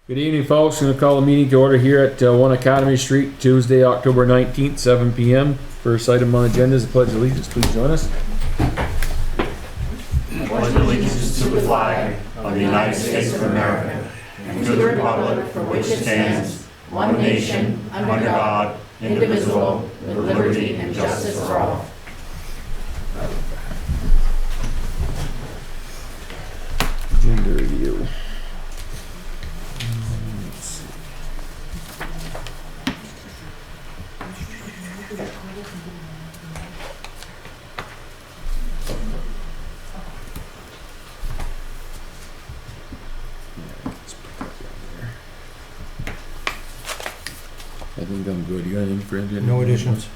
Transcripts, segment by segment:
Good evening, folks. Going to call the meeting to order here at 1 Academy Street, Tuesday, October 19th, 7 p.m. First item on the agenda is the Pledge of Allegiance. Please join us. I pledge allegiance to the flag of the United States of America and to the republic for which it stands, one nation, under God, indivisible, with liberty and justice for all. Agenda review. I think I'm good. You got anything for agenda? No additions.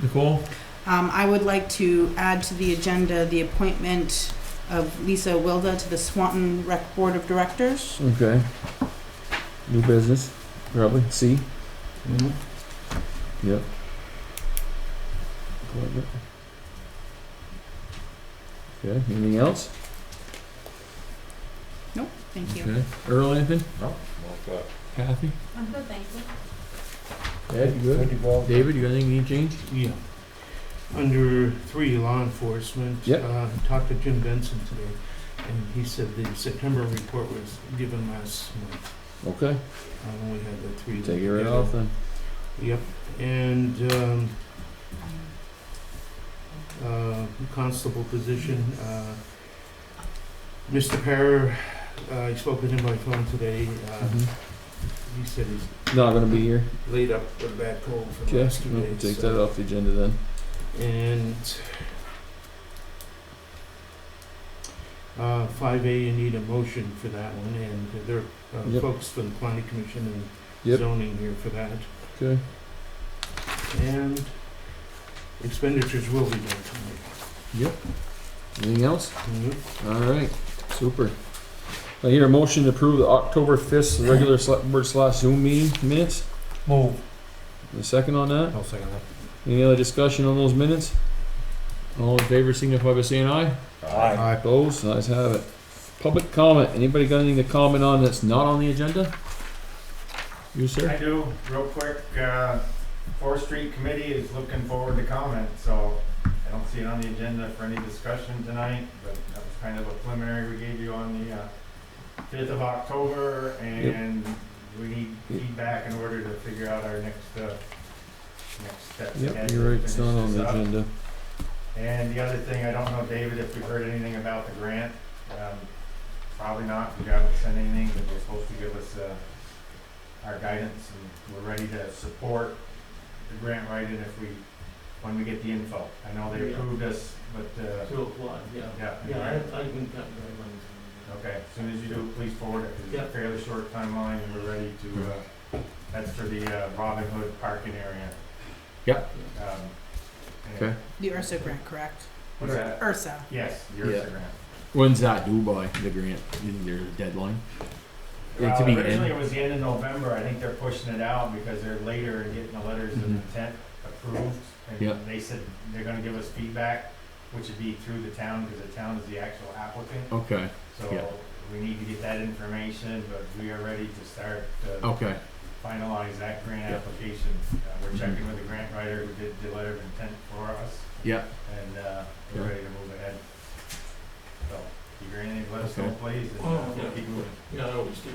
Nicole? I would like to add to the agenda the appointment of Lisa Wilda to the Swanton Rec Board of Directors. Okay. New business, probably. C. Yep. Okay, anything else? Nope, thank you. Okay. Earl, anything? No. Kathy? I'm good, thank you. Ed, you good? David, you got anything you need change? Yeah. Under 3, law enforcement, Yep. talked to Jim Benson today, and he said the September report was given last month, Okay. when we had the 3. Take it right off then. Yep, and, constable position, Mr. Parr, I spoke with him by phone today, he said he's Not gonna be here. laid up with a bad cold for the Okay, last 2 we'll days. take so- that off the agenda then. And 5A, you need a motion for that one, and there are Yep. folks from the planning commission and Yep. zoning here for that. Okay. And expenditures will be done tonight. Yep. Anything else? Mhm. All right. Super. I hear a motion to approve the October 5th regular select board / Zoom meeting minutes. Move. A second on that? I'll second that. Any other discussion on those minutes? All in favor, signify by saying aye. Aye. Opposed? Ayes have it. Public comment. Anybody got anything to comment on that's not on the agenda? You, I sir? do, real quick, 4th Street Committee is looking forward to comment, so I don't see it on the agenda for any discussion tonight, but that was kind of a preliminary we gave you on the 5th of October, and we need feedback in order to figure out our next steps. Yep, ahead you're to right. It's finish not on this the up. agenda. And the other thing, I don't know, David, if you've heard anything about the grant. Probably not, we haven't sent anything, but they're supposed to give us our guidance, and we're ready to support the grant writing when we get the info. I know they approved us, but, 2 o'clock, yeah. yeah. I can cut that Okay, as soon as you do, please forward it, 'cause Yeah. it's a fairly short timeline, and we're ready to, that's for the Robin Hood parking area. Yep. And- Okay. The URSA grant, correct? What's that? URSA. Yes, yours Yeah. the grant. When's that due by, the grant? Is there a deadline? To be Originally, in? it was the end of November. I think they're pushing it out because they're later in getting the letters of Mhm. intent approved. Yep. And they said they're gonna give us feedback, which would be through the town, because the town is the actual applicant. Okay, So Yeah. we need to get that information, but we are ready to start to okay. finalize that grant Yep. application. We're Mhm. checking with the grant writer who did the letter of intent for us, Yeah, and we're Okay. ready to move ahead. So, if you hear anything, let us know, Okay. please, and Oh, we'll yeah. keep moving. one. Yeah, I always do.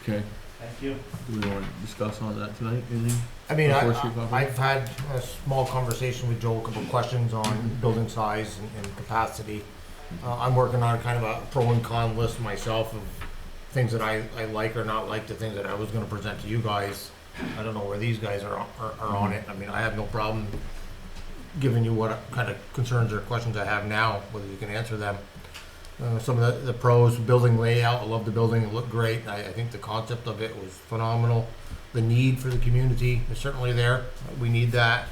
okay. Thank you. Do we want to discuss on that tonight? Anything? I mean, Before she comes in? I've had a small conversation with Joe, a couple of questions on building size and capacity. I'm working on kind of a pro and con list myself of things that I like or not like, the things that I was gonna present to you guys. I don't know where these guys are on it. I mean, I have no problem giving you what kind of concerns or questions I have now, whether you can answer them. Some of the pros, building layout, I love the building, it looked great. I think the concept of it was phenomenal. The need for the community is certainly there. We need that.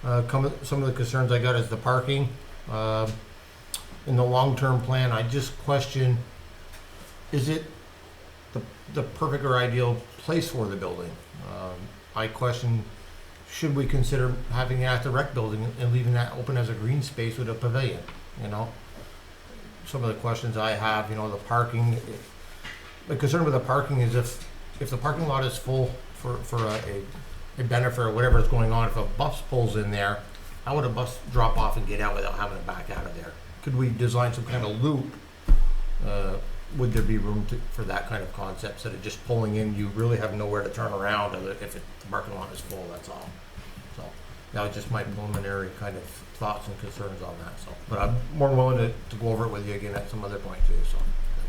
Some of the concerns I got is the parking. In the long-term plan, I just question, is it the perfect or ideal place for the building? I question, should we consider having it at the rec building and leaving that open as a green space with a pavilion, you know? Some of the questions I have, you know, the parking, the concern with the parking is if the parking lot is full for a benefit or whatever is going on, if a bus pulls in there, how would a bus drop off and get out without having to back out of there? Could we design some kind of loop? Would there be room for that kind of concept, instead of just pulling in, you really have nowhere to turn around if the parking lot is full, that's all. So, that was just my preliminary kind of thoughts and concerns on that, so. But I'm more than willing to go over it with you again at some other point too, so.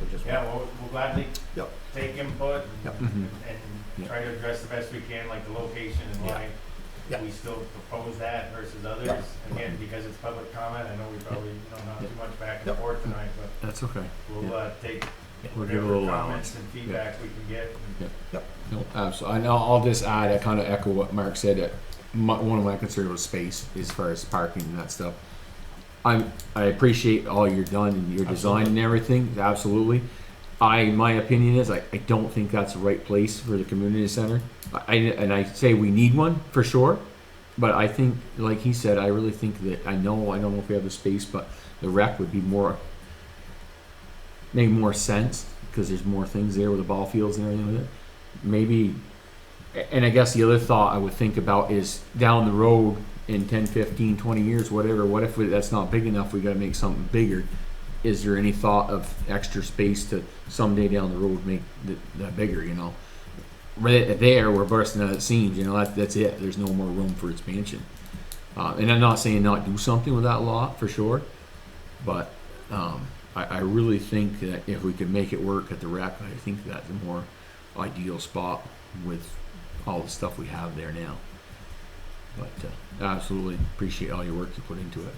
We just Yeah, we'll gladly Yep. take input Yep. and Yeah. try to address the best we can, like the location and why Yeah. we still propose that versus others. Yeah. Again, because it's public comment, I know we probably, not too much back and Yep. forth tonight, but That's okay. we'll take We'll give a whatever little comments and feedback we can get. No, absolutely. And I'll just add, I kind of echo what Mark said. That one of my concerns was space as far as parking and that stuff. I appreciate all you're done and your design and everything. Absolutely. My opinion is I don't think that's the right place for the community center. I say we need one for sure, but I think, like he said, I really think that I don't know if we have the space, but the rec would be make more sense because there's more things there with the ball fields and everything with it. Maybe, and I guess the other thought I would think about is down the road in 10, 15, 20 years, whatever, what if that's not big enough, we got to make something bigger? Is there any thought of extra space to someday down the road make that bigger, Right there, we're bursting at the seams, that's it. There's no more room for expansion. And I'm not saying not do something with that lot for sure, but I really think that if we could make it work at the rec, I think that's a more ideal spot with all the stuff we have there now. But I absolutely appreciate all your work you put into it.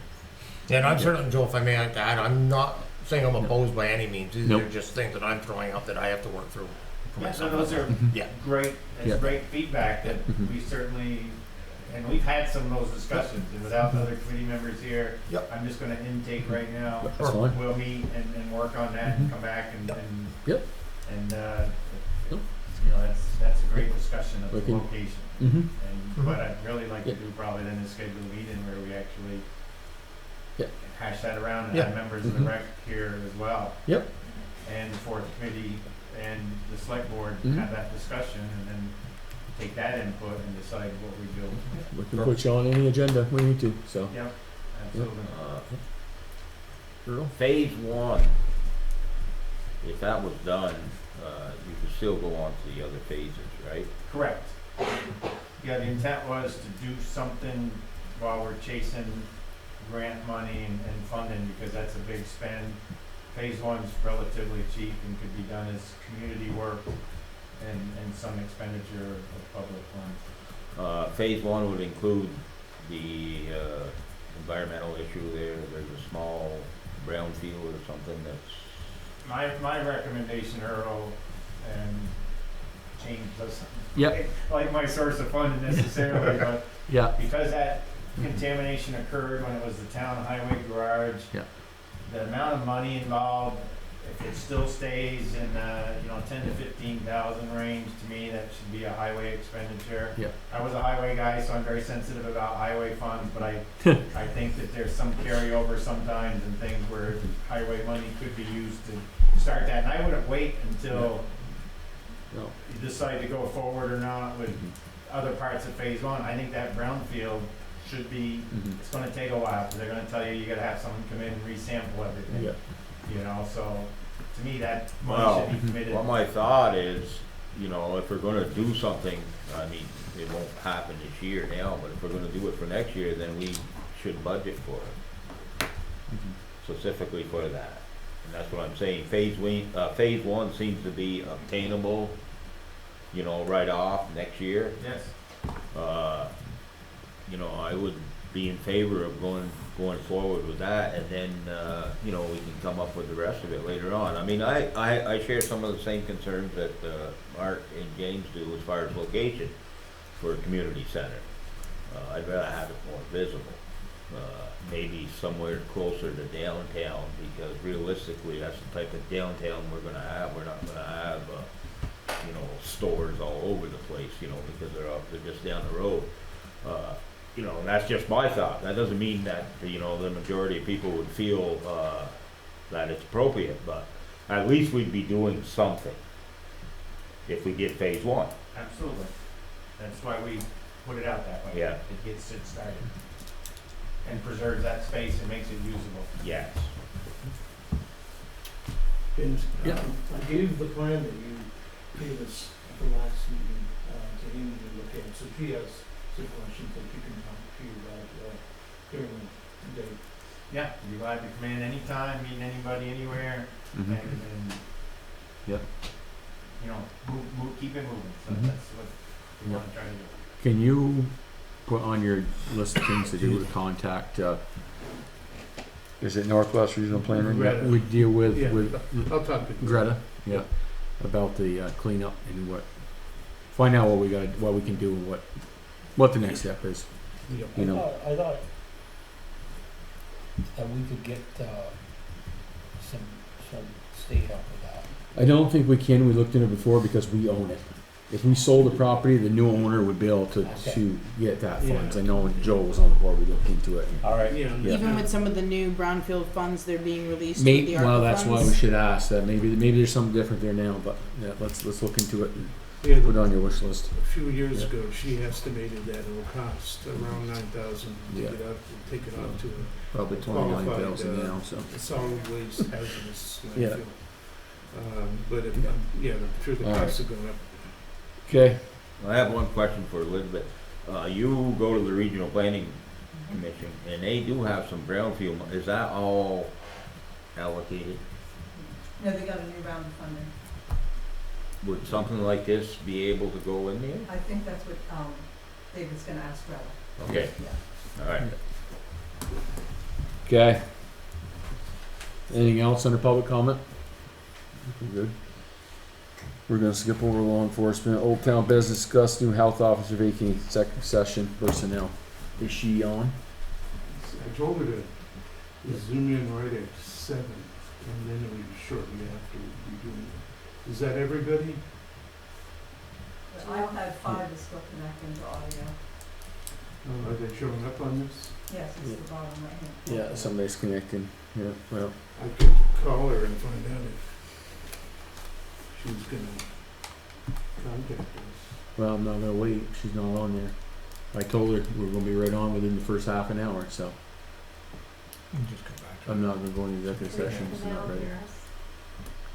Yeah, and I'm certainly, Joe, if I may add, I'm not saying I'm opposed by any means. These Nope. are just things that I'm throwing out that I have to work through for Yeah, so myself. those are Yeah. great, Yeah. great feedback that Mhm. we certainly, and we've had some of those discussions, and without other committee members here, Yep. I'm just gonna intake right now. That's fine. We'll meet and work on that and come back and, Yep. and, Yep. that's a great discussion of We the can- location. Mm-hmm. And what I'd really like to Yep. do probably then is schedule a meeting where we actually Yep. hash that around and Yeah. have members of the Mhm. rec here as well. Yep. And the fourth committee and the select board Mhm. have that discussion and then take that input and decide what we do. We can put you on any agenda we need to. So. Yep, absolutely. Earl? Phase one, if that was done, you could still go on to the other phases, right? Correct. Yeah, the intent was to do something while we're chasing grant money and funding, because that's a big spend. Phase one's relatively cheap and could be done as community work and some expenditure of public funds. Phase one would include the environmental issue there. There's a small brownfield or something that's, My recommendation, Earl, and change doesn't Yep. like my source of funding necessarily, but Yeah. because that contamination occurred when it was the town highway garage. Yeah. The amount of money involved, if it still stays in, 10 to 15,000 range, to me, that should be a highway expenditure. Yeah. I was a highway guy, so I'm very sensitive about highway funds, but I think that there's some carryover sometimes and things where highway money could be used to start that. And I wouldn't wait until No. you decide to go forward or not with Mhm. other parts of phase one. I think that brownfield should be, Mhm. it's gonna take a while, because they're gonna tell you, you gotta have someone come in and resample everything. Yeah. So, to me, that money well, should be committed. well, my thought is, if we're gonna do something, I mean, it won't happen this year now, but if we're gonna do it for next year, then we should budget for it, specifically for that. And that's what I'm saying. Phase one seems to be obtainable, right off next year. Yes, I would be in favor of going forward with that, and then, we can come up with the rest of it later on. I mean, I share some of the same concerns that, Mark and James do as far as location for a community center. I'd rather have it more visible, maybe somewhere closer to downtown, because realistically, that's the type of downtown we're gonna have. We're not gonna have, stores all over the place, because they're just down the road. And that's just my thought. That doesn't mean that, the majority of people would feel, that it's appropriate, but at least we'd be doing something. if we did phase one. Absolutely. That's why we put it out that way. Yeah. It gets it started. And preserves that space and makes it usable. Yes. James, Yeah. I gave the plan that you gave us at the last meeting, to Amy to look at, so she has some questions that you can talk to you about, during the day. Yeah, you're glad to come in anytime, meet anybody, anywhere, Mhm. and, Yep. you know, keep it moving. So Mhm. that's what we want to try to do. Can you put on your list of things to do to contact, is it Northwest Regional Planning? Greta. We deal with, Yeah. with I'll talk to Greta, yeah, about the cleanup and find out what we can do and what the next step is, Yeah. you know. I thought that we could get some state help with that. I don't think we can, we looked into it before because we own it. If we sold the property, the new owner would be able to get that funds. I know when Joe was on the board, we looked into it. All right. Yeah. Yeah. Even with some of the new brownfield funds, they're being released with Maybe, the ARPA well, that's why we funds. should ask that, maybe there's something different there now, but yeah, let's look into it and Yeah, put it on your wish list. a few years Yeah. ago, she estimated that it will cost around 9,000 to Yeah. get out, take it out to Probably Qualified, 29,000 now, so. a solid waste hazardous Yeah. landfill. But if, yeah, I'm sure the All costs are going up. Okay, I have one question for Elizabeth. You go to the Regional Planning Commission, and they do have some brownfield, is that all allocated? No, they got a new round of funding. Would something like this be able to go in there? I think that's what, David's gonna ask Rella. Okay, Yeah. all right. okay. Anything else under public comment? We're good. We're gonna skip over law enforcement, Old Town Business, discuss new health officer vacancy, executive session, personnel. Is she on? I told her to zoom in right at 7, and then we shortly after we'd be doing it. Is that everybody? The iPad 5 is still connecting to audio. Are they showing up on this? Yes, it's the bottom right hand. Yeah, somebody's connecting, yeah, well, I could call her and find out if she was gonna contact us. well, I'm not gonna wait, she's not on there. I told her we're gonna be right on within the first half an hour, so Just come back to I'm not gonna go into executive session, it's Can not they all ready, hear us?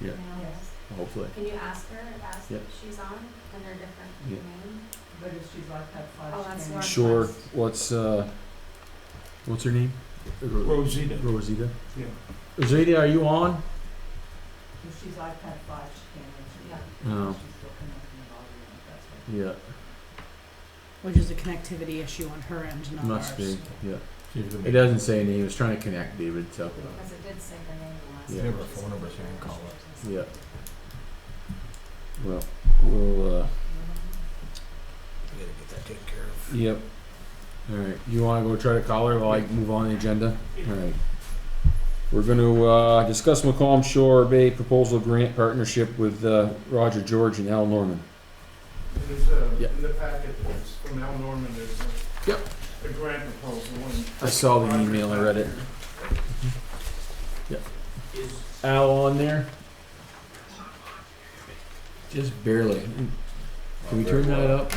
Yeah. Can they all hear us? hopefully. Can you ask her Yep. if she's on under a different Yeah. name? But if she's iPad 5, Oh, she that's can't. Lauren. Sure, what's her name? Rosita. Rosita. Yeah. Rosita, are you on? If she's iPad 5, she can't answer. Yeah. No. She's still connecting to audio, that's what. Yeah, Which is a connectivity issue on her end, not must ours. be, yeah. It doesn't say a name, it's trying to connect David, so, Because it did say her name the last Yeah. time. Give her phone number so you can call her. yeah. Well, we'll, We gotta get that taken care of. yep. Alright, you wanna go try to call her while I move on the agenda? Alright. We're gonna, discuss Macomb Shore Bay proposal grant partnership with, Roger George and Al Norman. There's Yeah. in the packet, there's, from Al Norman, there's Yep. a grant proposal. And I saw the email, I read it. Is Al on there? Just barely. Can we turn that up?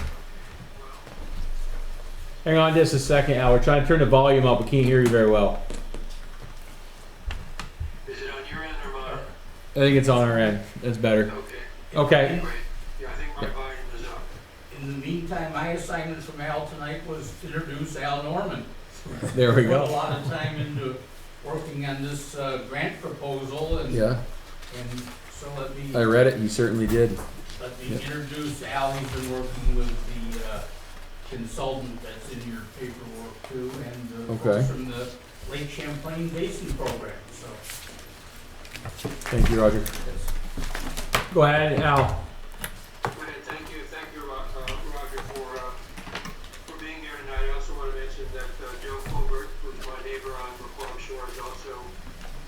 Hang on just a second, Al. We're trying to turn the volume up. We can't hear you very well. Is it on your end or mine? I think it's on our end. That's better. Okay. Okay. Great. Yeah, I think my volume is up. In the meantime, my assignment from Al tonight was to introduce Al Norman. There we Put a go. lot of time into working on this grant proposal, and Yeah, so let me I read it. You certainly did. Yeah. introduce Al. He's been working with the consultant that's in your paperwork too, and Okay. folks from the Lake Champlain Basin Program. So Thank you, Roger. that's Go ahead, Al. Go ahead, thank you, Roger, for being here tonight. I also want to mention that Joe Culvert, who's my neighbor on Macomb Shore, is also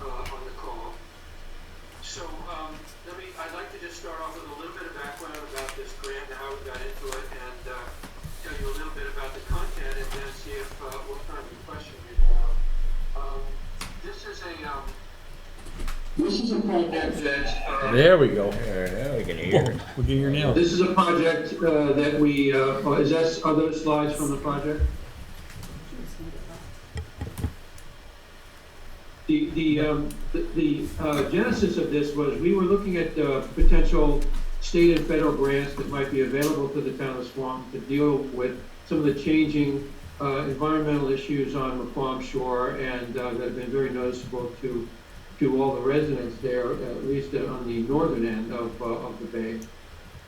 on the call. So I'd like to just start off with a little bit of background about this grant and how we got into it, and tell you a little bit about the content, and then see if what kind of question you have. This is a this is a project that, There we go. There, we can hear it. We can hear now. this is a project that we, are those slides from the project? The genesis of this was we were looking at potential state and federal grants that might be available to the town of Swanton to deal with some of the changing environmental issues on Macquam Shore and that have been very noticeable to all the residents there, at least on the northern end of the bay.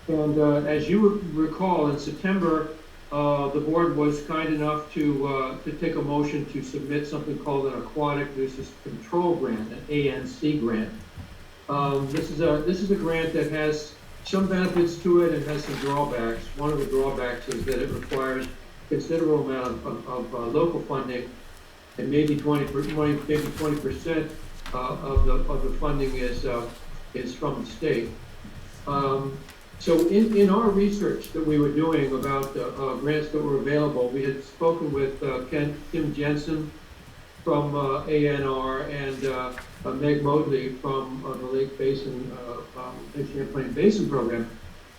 And as you recall, in September, the board was kind enough to take a motion to submit something called an Aquatic Nuisance Control Grant, an ANC grant. This is a grant that has some benefits to it and has some drawbacks. One of the drawbacks is that it requires considerable amount of local funding, and maybe 20% of the funding is from the state. So in our research that we were doing about grants that were available, we had spoken with Kim Jensen from ANR and Meg Mosley from the Lake Basin and Champlain Basin program.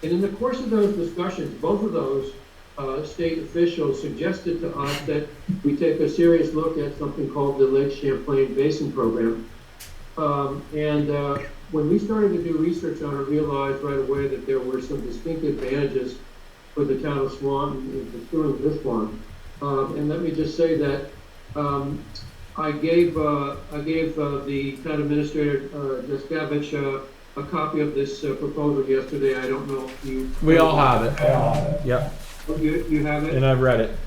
And in the course of those discussions, both of those state officials suggested to us that we take a serious look at something called the Lake Champlain Basin program. When we started to do research on it, realized right away that there were some distinct advantages for the town of Swanton in pursuing this one. And let me just say that I gave the town administrator, Jaskevich, a copy of this proposal yesterday. I don't know if you... We all have it. Yep. Oh, you have it? And I've read it.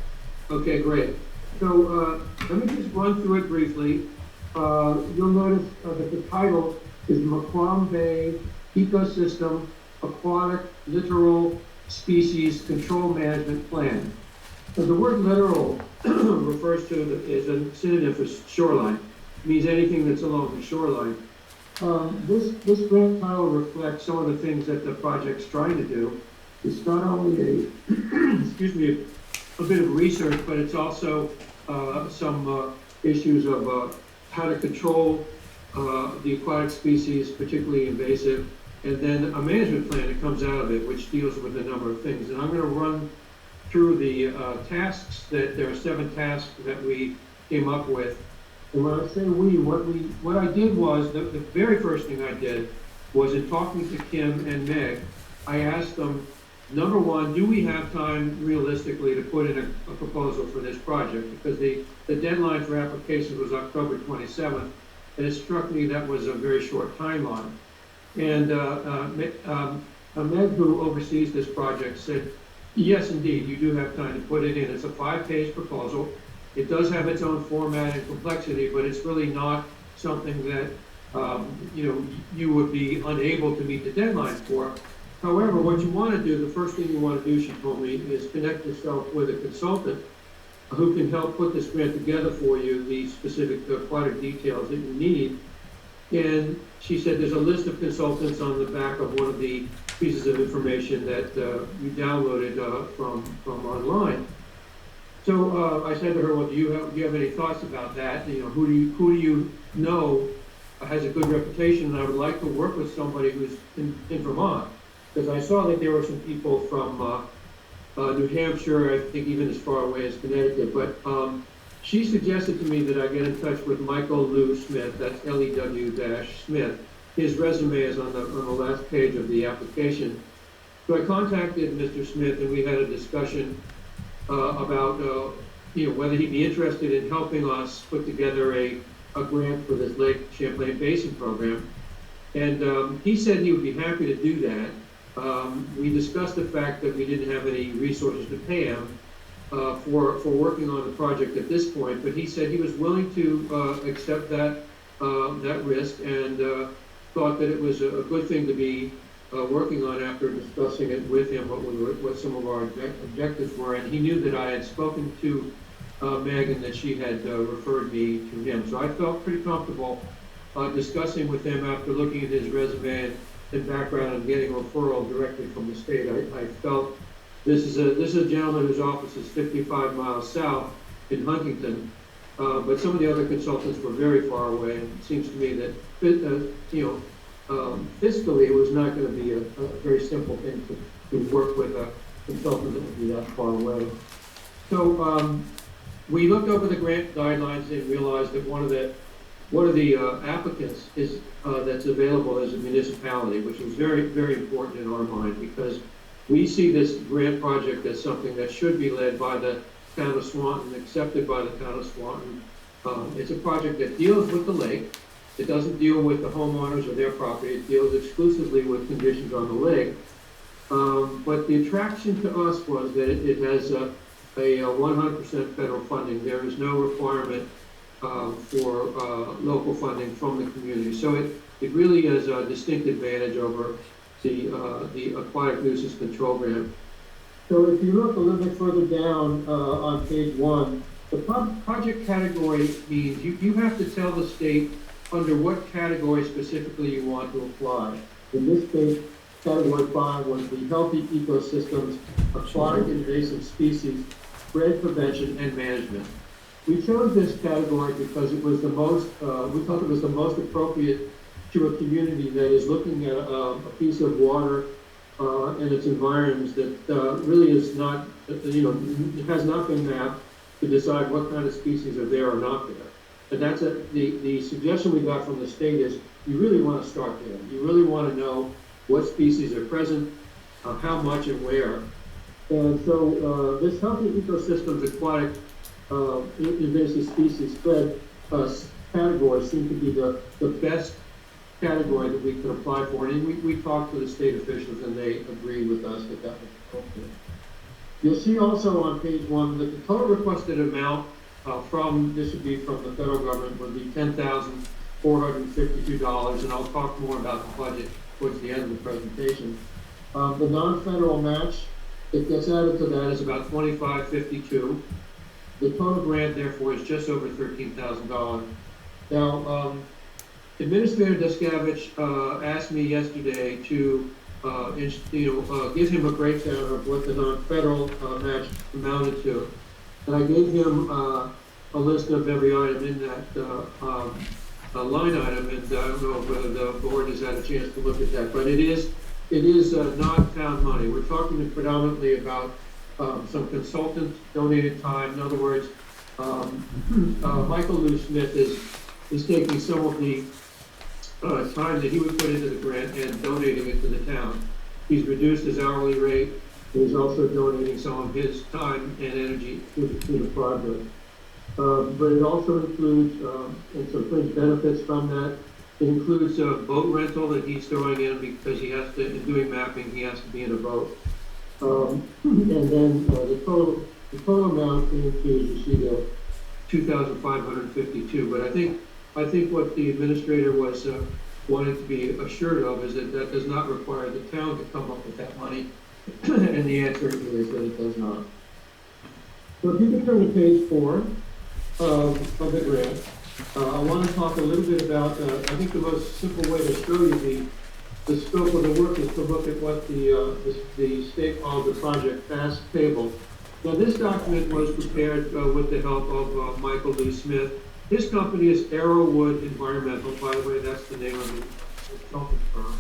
Okay, great. So let me just run through it briefly. You'll notice that the title is Macquam Bay Ecosystem Aquatic Littoral Species Control Management Plan. So the word littoral refers to, is a synonym for shoreline. It means anything that's along the shoreline. This grant title reflects some of the things that the project's trying to do. It's not only excuse me, a bit of research, but it's also some issues of how to control the aquatic species, particularly invasive, and then a management plan that comes out of it, which deals with a number of things. And I'm going to run through the tasks. That there are 7 tasks that we came up with. And when I say what I did was, the very first thing I did was, in talking to Kim and Meg, I asked them, number one, do we have time realistically to put in a proposal for this project? Because the deadline for applications was October 27th, and it struck me that was a very short timeline. And Meg, who oversees this project, said, yes, indeed, you do have time to put it in. It's a 5-page proposal. It does have its own format and complexity, but it's really not something that you would be unable to meet the deadline for. However, what you want to do, the first thing you want to do, she told me, is connect yourself with a consultant who can help put this grant together for you, the specific aquatic details that you need. And she said there's a list of consultants on the back of one of the pieces of information that you downloaded from online. So I said to her, well, do you have any thoughts about that? You know, who do you know has a good reputation? And I would like to work with somebody who's in Vermont, because I saw that there were some people from New Hampshire, I think even as far away as Connecticut. But she suggested to me that I get in touch with Michael Lew Smith. That's Lew-Smith. His resume is on the last page of the application. So I contacted Mr. Smith, and we had a discussion about whether he'd be interested in helping us put together a grant for this Lake Champlain Basin program. And he said he would be happy to do that. We discussed the fact that we didn't have any resources to pay him for working on the project at this point, but he said he was willing to accept that risk, and thought that it was a good thing to be working on after discussing it with him, what some of our objectives were. And he knew that I had spoken to Meg and that she had referred me to him. So I felt pretty comfortable discussing with him after looking at his resume and background and getting a referral directly from the state. I felt this is a gentleman whose office is 55 miles south in Huntington, but some of the other consultants were very far away. And it seems to me that, fiscally, it was not going to be a very simple thing to work with a consultant that would be that far away. So we looked over the grant guidelines and realized that one of the applicants is that's available as a municipality, which was very, very important in our mind, because we see this grant project as something that should be led by the town of Swanton, accepted by the town of Swanton. It's a project that deals with the lake. It doesn't deal with the homeowners or their property. It deals exclusively with conditions on the lake. But the attraction to us was that it has a 100% federal funding. There is no requirement for local funding from the community. So it really is a distinct advantage over the aquatic nuisance control grant. So if you look a little bit further down on page 1, the project category means you have to tell the state under what category specifically you want to apply. In this case, category 5 was the healthy ecosystems, aquatic invasive species, spread prevention, and management. We chose this category because it was the most, we thought it was the most appropriate to a community that is looking at a piece of water and its environments that really is not, it has not been mapped to decide what kind of species are there or not there. And that's the suggestion we got from the state is you really want to start there. You really want to know what species are present, how much and where. And so this healthy ecosystems aquatic invasive species spread category seemed to be the best category that we could apply for. And we talked to the state officials and they agreed with us that that was appropriate. You'll see also on page 1 that the total requested amount this would be from the federal government, would be $10,452, and I'll talk more about the budget towards the end of the presentation. The non-federal match that gets added to that is about $25,552. The total grant, therefore, is just over $13,000. Now, Administrator Descavich asked me yesterday to give him a breakdown of what the non-federal match amounted to. And I gave him a list of every item in that line item, and I don't know whether the board has had a chance to look at that, but it is not town money. We're talking predominantly about some consultant donated time. In other words, Michael Lou Smith is taking some of the time that he would put into the grant and donating it to the town. He's reduced his hourly rate. He's also donating some of his time and energy to the project. But it also includes some fringe benefits from that. It includes a boat rental that he's throwing in because he has to, in doing mapping, he has to be in a boat. And then the total amount includes, you see the $2,552. But I think what the administrator was wanting to be assured of is that that does not require the town to come up with that money. And the answer is that it does not. So if you can turn to page 4 of the grant, I want to talk a little bit about, I think the most simple way to show you the scope of the work is to look at what the state calls the Project Fast Table. Now this document was prepared with the help of Michael Lee Smith. His company is Arrowwood Environmental. By the way, that's the name of the consulting firm.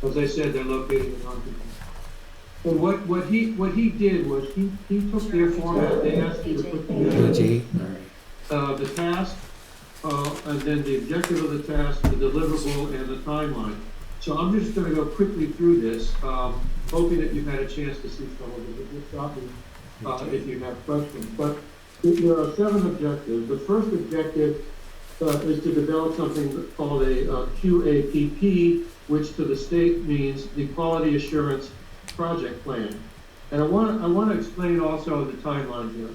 As I said, they're located in Huntington. And what he did was he took their format. They asked you to put together the task, and then the objective of the task, the deliverable, and the timeline. So I'm just going to go quickly through this, hoping that you've had a chance to see some of it. Just stop me if you have questions. But there are 7 objectives. The first objective is to develop something called a QAPP, which to the state means the Quality Assurance Project Plan. And I want to explain also the timeline here.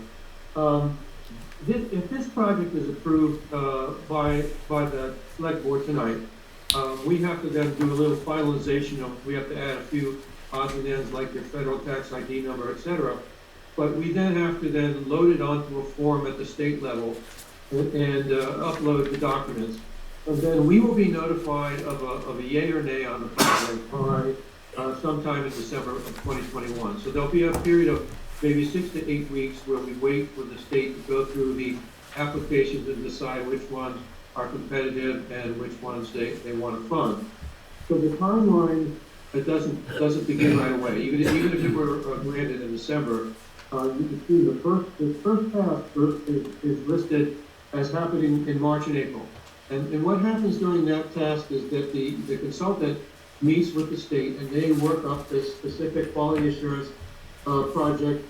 If this project is approved by the select board tonight, we have to then do a little finalization we have to add a few odds and ends like your federal tax ID number, etc. But we then have to then load it onto a form at the state level and upload the documents. And then we will be notified of a yay or nay on the project by sometime in December of 2021. So there'll be a period of maybe 6 to 8 weeks where we wait for the state to go through the applications and decide which ones are competitive and which ones they want to fund. So the timeline, it doesn't begin right away. Even if it were granted in December, you can see the first pass is listed as happening in March and April. And what happens during that task is that the consultant meets with the state and they work up this specific quality assurance project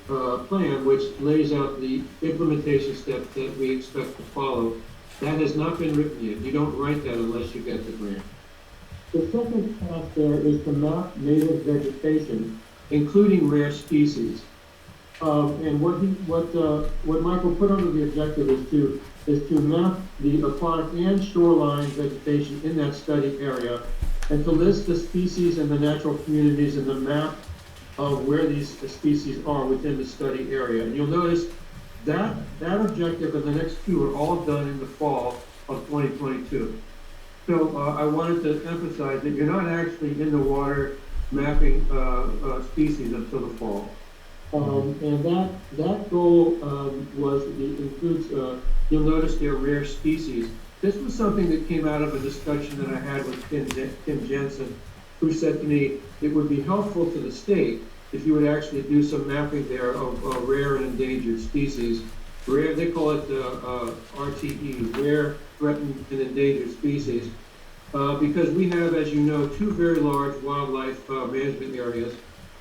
plan, which lays out the implementation steps that we expect to follow. That has not been written yet. You don't write that unless you get the grant. The second task there is to map native vegetation, including rare species. And what Michael put under the objective is to map the aquatic and shoreline vegetation in that study area, and to list the species and the natural communities in the map of where these species are within the study area. And you'll notice that objective and the next two are all done in the fall of 2022. So I wanted to emphasize that you're not actually in the water mapping species until the fall. And that goal includes, you'll notice there are rare species. This was something that came out of a discussion that I had with Tim Jensen, who said to me, it would be helpful to the state if you would actually do some mapping there of rare and endangered species. Rare, they call it RTE, rare, threatened, and endangered species, because we have, as you know, two very large wildlife management areas,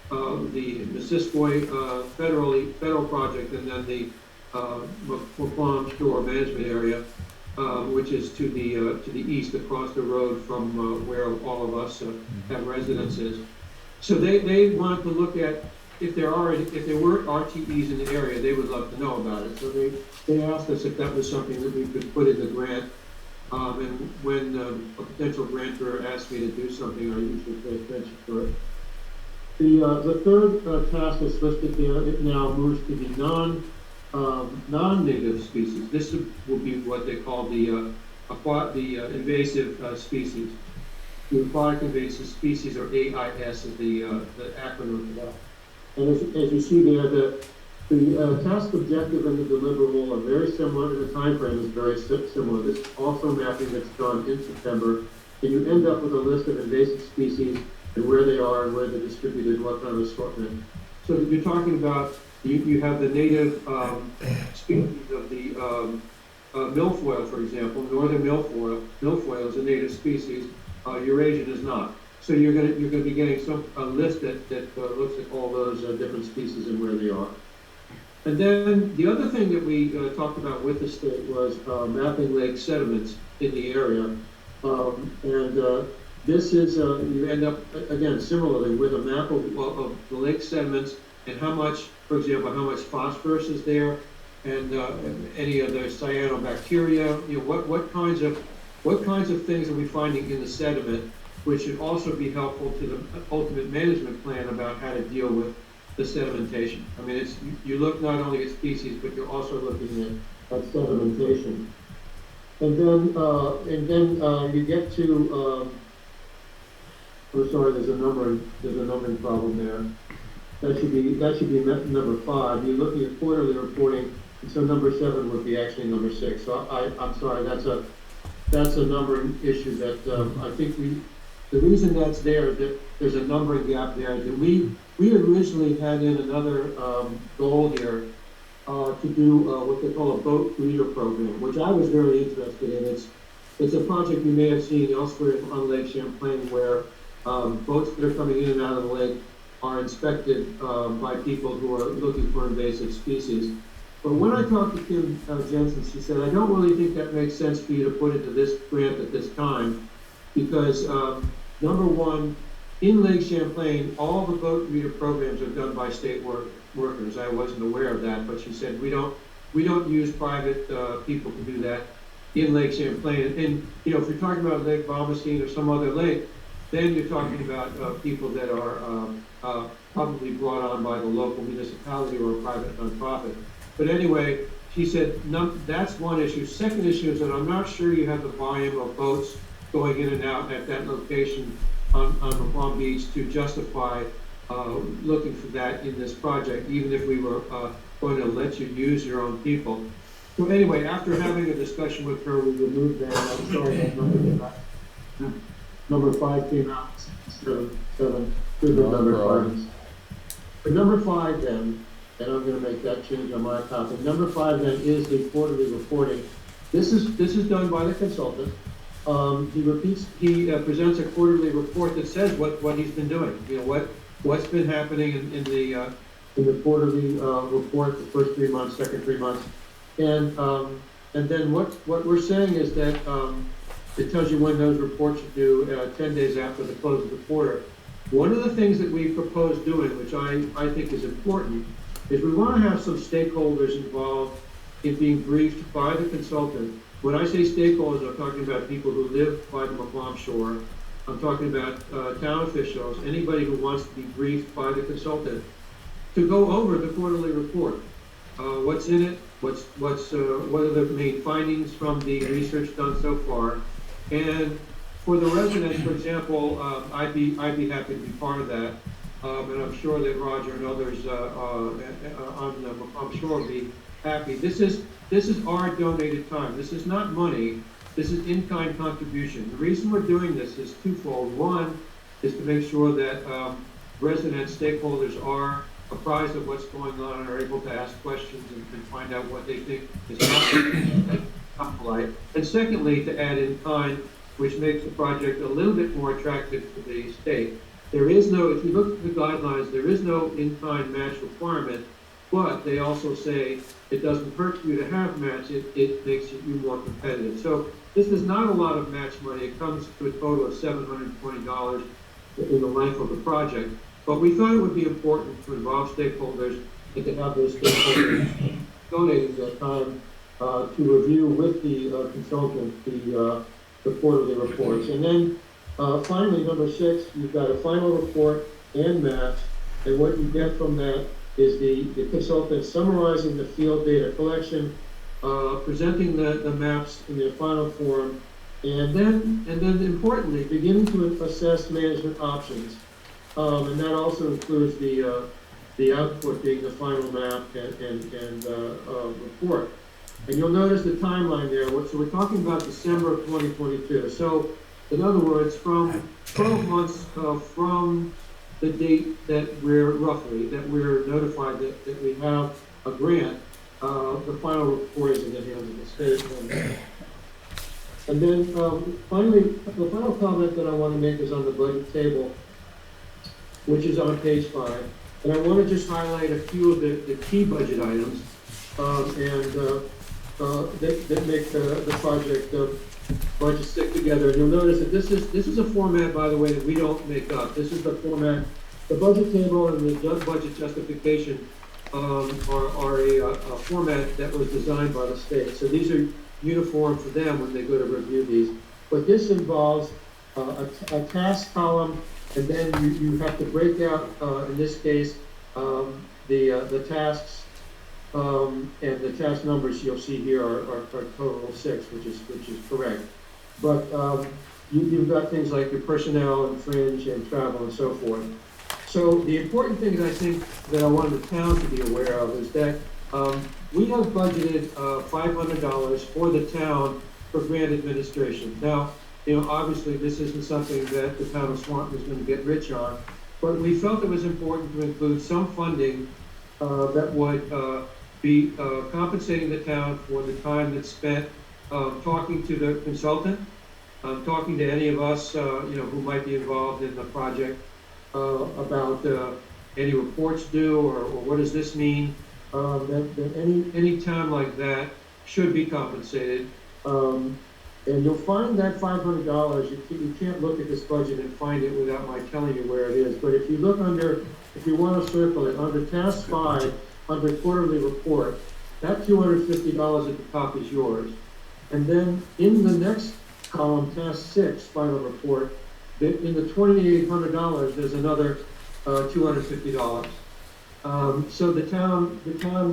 the Missisquoi federal project, and then the Waupun Shore Management Area, which is to the east across the road from where all of us have residences. So they wanted to look at if there were RTEs in the area, they would love to know about it. So they asked us if that was something that we could put in the grant. And when a potential grantor asks me to do something, I usually pay attention to it. The third task is listed there. It now moves to the non-native species. This will be what they call the invasive species. The aquatic invasive species, or AIS, is the acronym for that. And as you see there, the task objective and the deliverable are very similar, and the time frame is very similar. This is also mapping that's done in September, and you end up with a list of invasive species and where they are and where they're distributed and what kind of assortment. So you're talking about, you have the native species of the milfoil, for example. Northern milfoil is a native species. Eurasian is not. So you're going to be getting a list that looks at all those different species and where they are. And then the other thing that we talked about with the state was mapping lake sediments in the area. This is, you end up, again, similarly, with a map of the lake sediments and how much, for example, how much phosphorus is there, and any of the cyanobacteria. You know, what kinds of things are we finding in the sediment, which should also be helpful to the ultimate management plan about how to deal with the sedimentation. I mean, you look not only at species, but you're also looking at sedimentation. And then you get to. Oh, sorry, there's a numbering problem there. That should be number 5. You're looking at quarterly reporting, and so number 7 would be actually number 6. So I'm sorry, that's a numbering issue that I think the reason that's there is that there's a numbering gap there. That we originally had in another goal here to do what they call a boat breeder program, which I was very interested in. It's a project you may have seen elsewhere on Lake Champlain, where boats that are coming in and out of the lake are inspected by people who are looking for invasive species. But when I talked to Kim Jensen, she said, I don't really think that makes sense for you to put into this grant at this time, because number one, in Lake Champlain, all the boat breeder programs are done by state workers. I wasn't aware of that, but she said, we don't use private people to do that in Lake Champlain. And you know, if you're talking about Lake Bomoseen or some other lake, then you're talking about people that are probably brought on by the local municipality or a private nonprofit. But anyway, she said, that's one issue. Second issue is that I'm not sure you have the volume of boats going in and out at that location on Palm Beach to justify looking for that in this project, even if we were going to let you use your own people. So anyway, after having a discussion with her, we removed that. I'm sorry that number 5 came out instead of 7. Good with number 5. For number 5 then, and I'm gonna make that change on my copy. Number 5 then is the quarterly reporting. This is done by the consultant. He presents a quarterly report that says what he's been doing. You know, what's been happening in the quarterly report, the first 3 months, second 3 months. And then what we're saying is that it tells you when those reports are due 10 days after the close of the quarter. One of the things that we propose doing, which I think is important, is we want to have some stakeholders involved in being briefed by the consultant. When I say stakeholders, I'm talking about people who live by the McClom shore. I'm talking about town officials, anybody who wants to be briefed by the consultant to go over the quarterly report. What's in it? What are the main findings from the research done so far? And for the residents, for example, I'd be happy to be part of that. And I'm sure that Roger and others on the McClom shore will be happy. This is our donated time. This is not money. This is in-kind contribution. The reason we're doing this is twofold. One is to make sure that residents, stakeholders are apprised of what's going on and are able to ask questions and find out what they think is happening. And secondly, to add in kind, which makes the project a little bit more attractive to the state. There is no, if you look at the guidelines, there is no in-kind match requirement, but they also say it doesn't hurt you to have match, it makes you more competitive. So this is not a lot of match money. It comes to a total of $720 in the life of the project. But we thought it would be important to involve stakeholders and to have those stakeholders donating their time to review with the consultant the quarterly reports. And then finally, number 6, you've got a final report and maps, and what you get from that is the consultant summarizing the field data collection, presenting the maps in their final form, and then importantly, beginning to assess management options. And that also includes the output being the final map and report. And you'll notice the timeline there. So we're talking about December of 2022. So in other words, from 12 months from the date that we're notified that we have a grant, the final report is in the hands of the state. And then finally, the final comment that I want to make is on the budget table, which is on page 5. And I want to just highlight a few of the key budget items that make the project budget stick together. And you'll notice that this is a format, by the way, that we don't make up. This is the format. The budget table and the budget justification are a format that was designed by the state. So these are uniform for them when they go to review these. But this involves a task column, and then you have to break out, in this case, the tasks, and the task numbers you'll see here are total of 6, which is correct. But you've got things like your personnel and fringe and travel and so forth. So the important thing I think that I wanted the town to be aware of is that we have budgeted $500 for the town for grant administration. Now, you know, obviously this isn't something that the town of Swanton is going to get rich on, but we felt it was important to include some funding that would be compensating the town for the time that's spent talking to the consultant, talking to any of us, who might be involved in the project about any reports due or what does this mean. That any time like that should be compensated. And you'll find that $500, you can't look at this budget and find it without my telling you where it is. But if you look if you want to circle it, under task 5, under quarterly report, that $250 at the top is yours. And then in the next column, task 6, final report, in the $2,800, there's another $250. So the town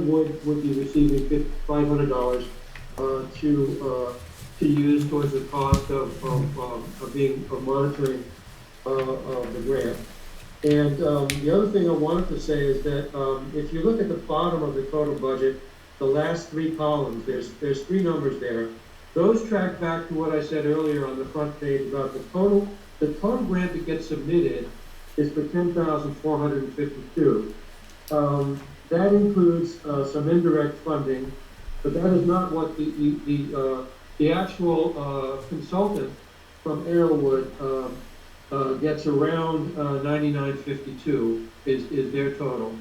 would be receiving $500 to use towards the cost of monitoring the grant. And the other thing I wanted to say is that if you look at the bottom of the total budget, the last three columns, there's three numbers there. Those track back to what I said earlier on the front page about the total grant that gets submitted is for $10,452. That includes some indirect funding, but that is not what the actual consultant from Arrowwood gets around $99.52 is their total.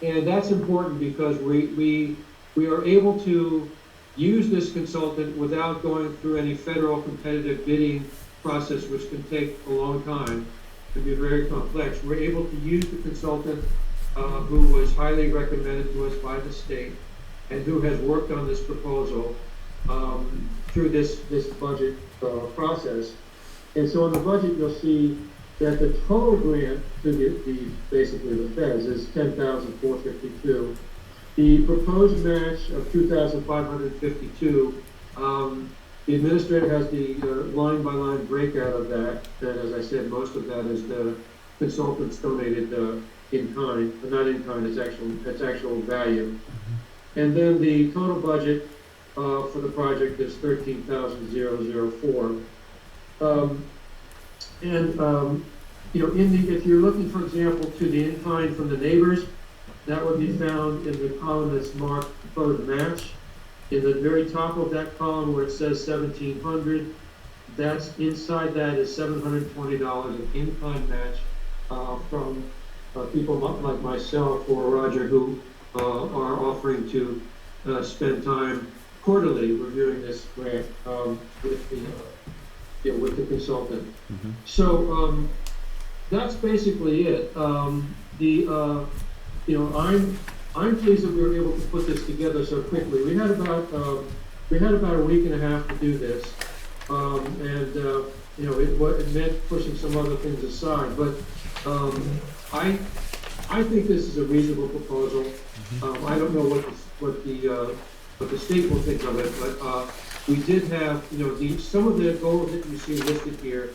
And that's important because we are able to use this consultant without going through any federal competitive bidding process, which can take a long time, can be very complex. We're able to use the consultant who was highly recommended to us by the state and who has worked on this proposal through this budget process. And so in the budget, you'll see that the total grant to basically the feds is $10,452. The proposed match of $2,552, the administrator has the line-by-line breakout of that, and as I said, most of that is the consultants donated in kind, but not in kind, it's actual value. And then the total budget for the project is $13,004. If you're looking, for example, to the in-kind from the neighbors, that would be found in the column that's marked proposed match. In the very top of that column where it says 1,700, that's inside that is $720 an in-kind match from people like myself or Roger who are offering to spend time quarterly reviewing this grant with the consultant. Mm-hmm. So that's basically it. I'm pleased that we were able to put this together so quickly. We had about a week and a half to do this, it meant pushing some other things aside. But I think this is a reasonable proposal. I don't know what the state will think of it, but we did have some of the goals that you see listed here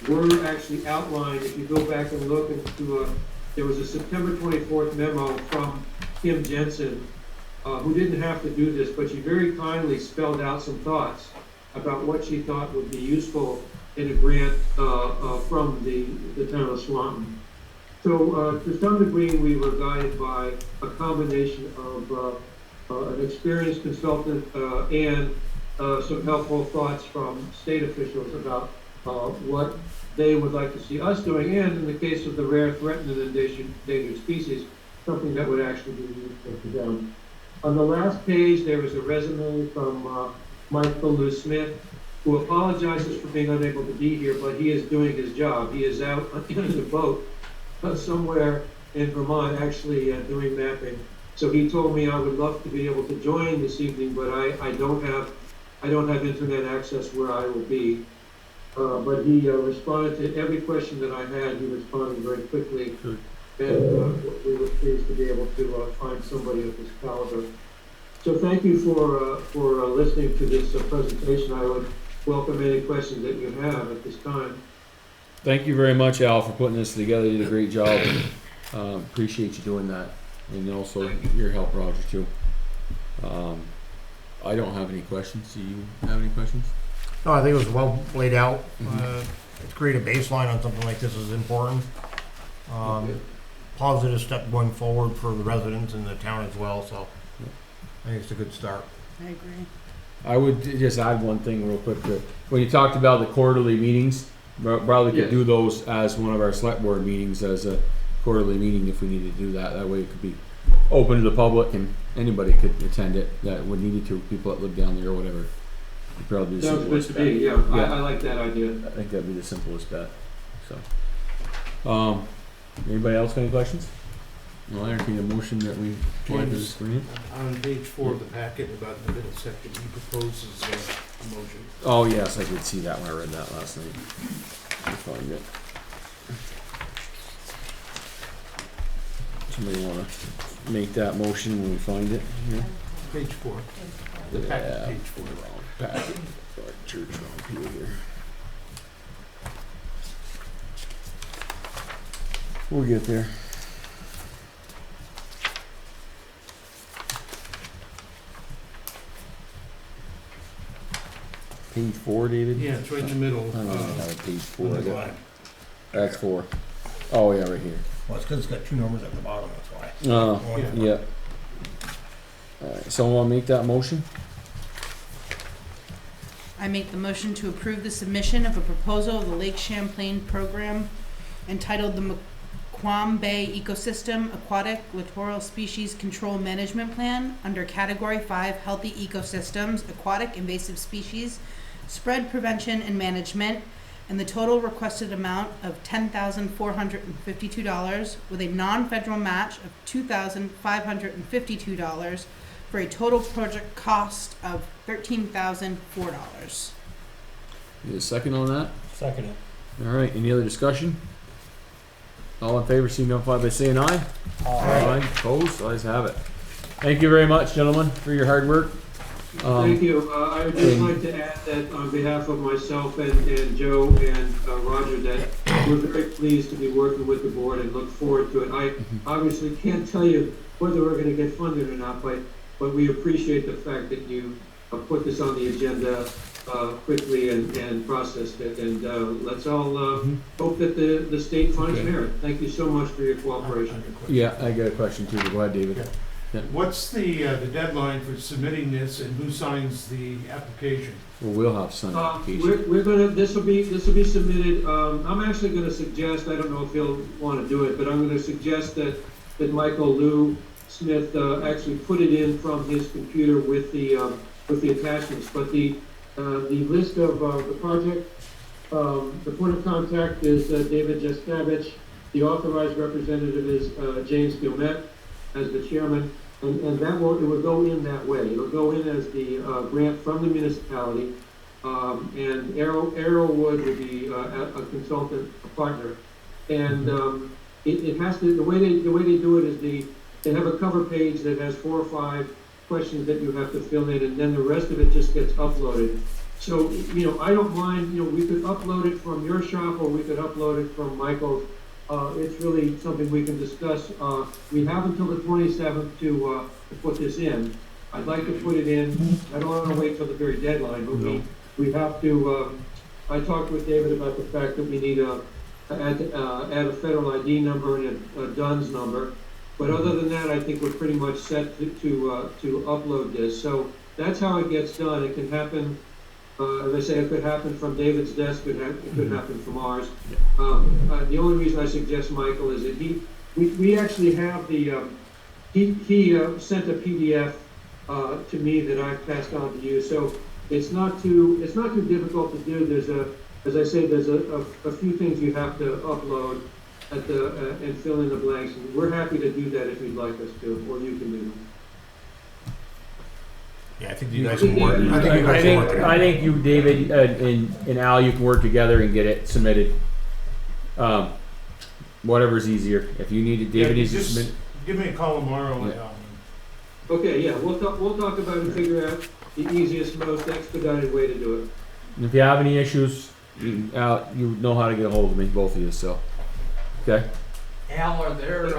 were actually outlined. If you go back and look into there was a September 24th memo from Kim Jensen, who didn't have to do this, but she very kindly spelled out some thoughts about what she thought would be useful in a grant from the town of Swanton. So to some degree, we were guided by a combination of an experienced consultant and some helpful thoughts from state officials about what they would like to see us doing, and in the case of the rare, threatened, and endangered species, something that would actually be useful to them. On the last page, there is a resume from Michael Lou Smith, who apologizes for being unable to be here, but he is doing his job. He is out in a boat somewhere in Vermont, actually doing mapping. So he told me I would love to be able to join this evening, but I don't have internet access where I will be. But he responded to every question that I had. He responded very quickly. Good. And we were pleased to be able to find somebody of this caliber. So thank you for listening to this presentation. I would welcome any questions that you have at this time. Thank you very much, Al, for putting this together. You did a great job. Appreciate you doing that, and also your help, Roger, too. I don't have any questions. Do you have any questions? No, I think it was well laid out. To create a baseline on something like this is important. Positive step going forward for the residents and the town as well, so I think it's a good start. I agree. I would just add one thing real quick. When you talked about the quarterly meetings, probably could do those as one of our select board meetings, as a quarterly meeting if we needed to do that. That way it could be open to the public and anybody could attend it that would need to, people that live down there or whatever. Probably the Sounds good to me, yeah. I like that idea. I think that'd be the simplest bet. So, anybody else got any questions? I'll entertain a motion that we apply this grant. On page 4 of the packet, about the middle section, he proposes a motion. Oh yes, I did see that when I read that last night. I'll find it. Somebody want to make that motion when we find it? Yeah. Page 4. The packet, page 4. Packet. Church wrong pew here. We'll get there. Page 4, David? Yeah, it's right in the middle. I don't even have a page 4. I got- Well, That's 4. Oh, yeah, right here. it's because it's got 2 numbers at the bottom, that's why. Yeah. Alright, someone wanna make that motion? I make the motion to approve the submission of a proposal of the Lake Champlain program entitled the Quam Bay Ecosystem Aquatic Littoral Species Control Management Plan under Category 5 Healthy Ecosystems, Aquatic Invasive Species, Spread Prevention and Management, and the total requested amount of $10,452 with a non-federal match of $2,552 for a total project cost of $13,004. Need a second on that? Second it. Alright, any other discussion? All in favor, signify by saying aye. Aye. Opposed, ayes have it. Thank you very much, gentlemen, for your hard work. Thank you. I would just like to add that on behalf of myself and Joe and Roger, that we're very pleased to be working with the board and look forward to it. I obviously can't tell you whether we're gonna get funded or not, but we appreciate the fact that you put this on the agenda quickly and processed it. And let's all hope that the state finds merit. Thank you so much for your cooperation. Yeah, I got a question too, but go ahead, David. What's the deadline for submitting this, and who signs the application? Well, we'll have some application. We're gonna, this will be submitted, I'm actually gonna suggest, I don't know if he'll wanna do it, but I'm gonna suggest that Michael Lou Smith, actually put it in from his computer with the attachments, but the list of, the project, the point of contact is, David Jaskavich, the authorized representative is, James Gilmet as the chairman, and it will go in that way. It'll go in as the grant from the municipality, and Arrowwood will be a consultant, a partner, and it has to. The way they do it is they have a cover page that has 4 or 5 questions that you have to fill in, and then the rest of it just gets uploaded. So I don't mind. We could upload it from your shop, or we could upload it from Michael's. It's really something we can discuss. We have until the 27th to put this in. I'd like to put it in. I don't want to wait till the very deadline, but we have to. I talked with David about the fact that we need to add a federal ID number and a DUNS number. But other than that, I think we're pretty much set to upload this. So that's how it gets done. It can happen. As I say, it could happen from David's desk, it could happen from ours. The only reason I suggest Michael is that we actually have he sent a PDF to me that I've passed on to you, so it's not too difficult to do. There's as I say, there's a few things you have to upload and fill in the blanks. And we're happy to do that if you'd like us to, or you can do them. Yeah, I think you guys can work. I think you, David, and Al, you can work together and get it submitted. Whatever's easier. If you need it, David needs to submit. Give me a call tomorrow. Yeah. Okay, yeah, we'll talk about it and figure out the easiest, most expedited way to do it. And if you have any issues, you know how to get a hold of me, both of you. So, okay. Al, are there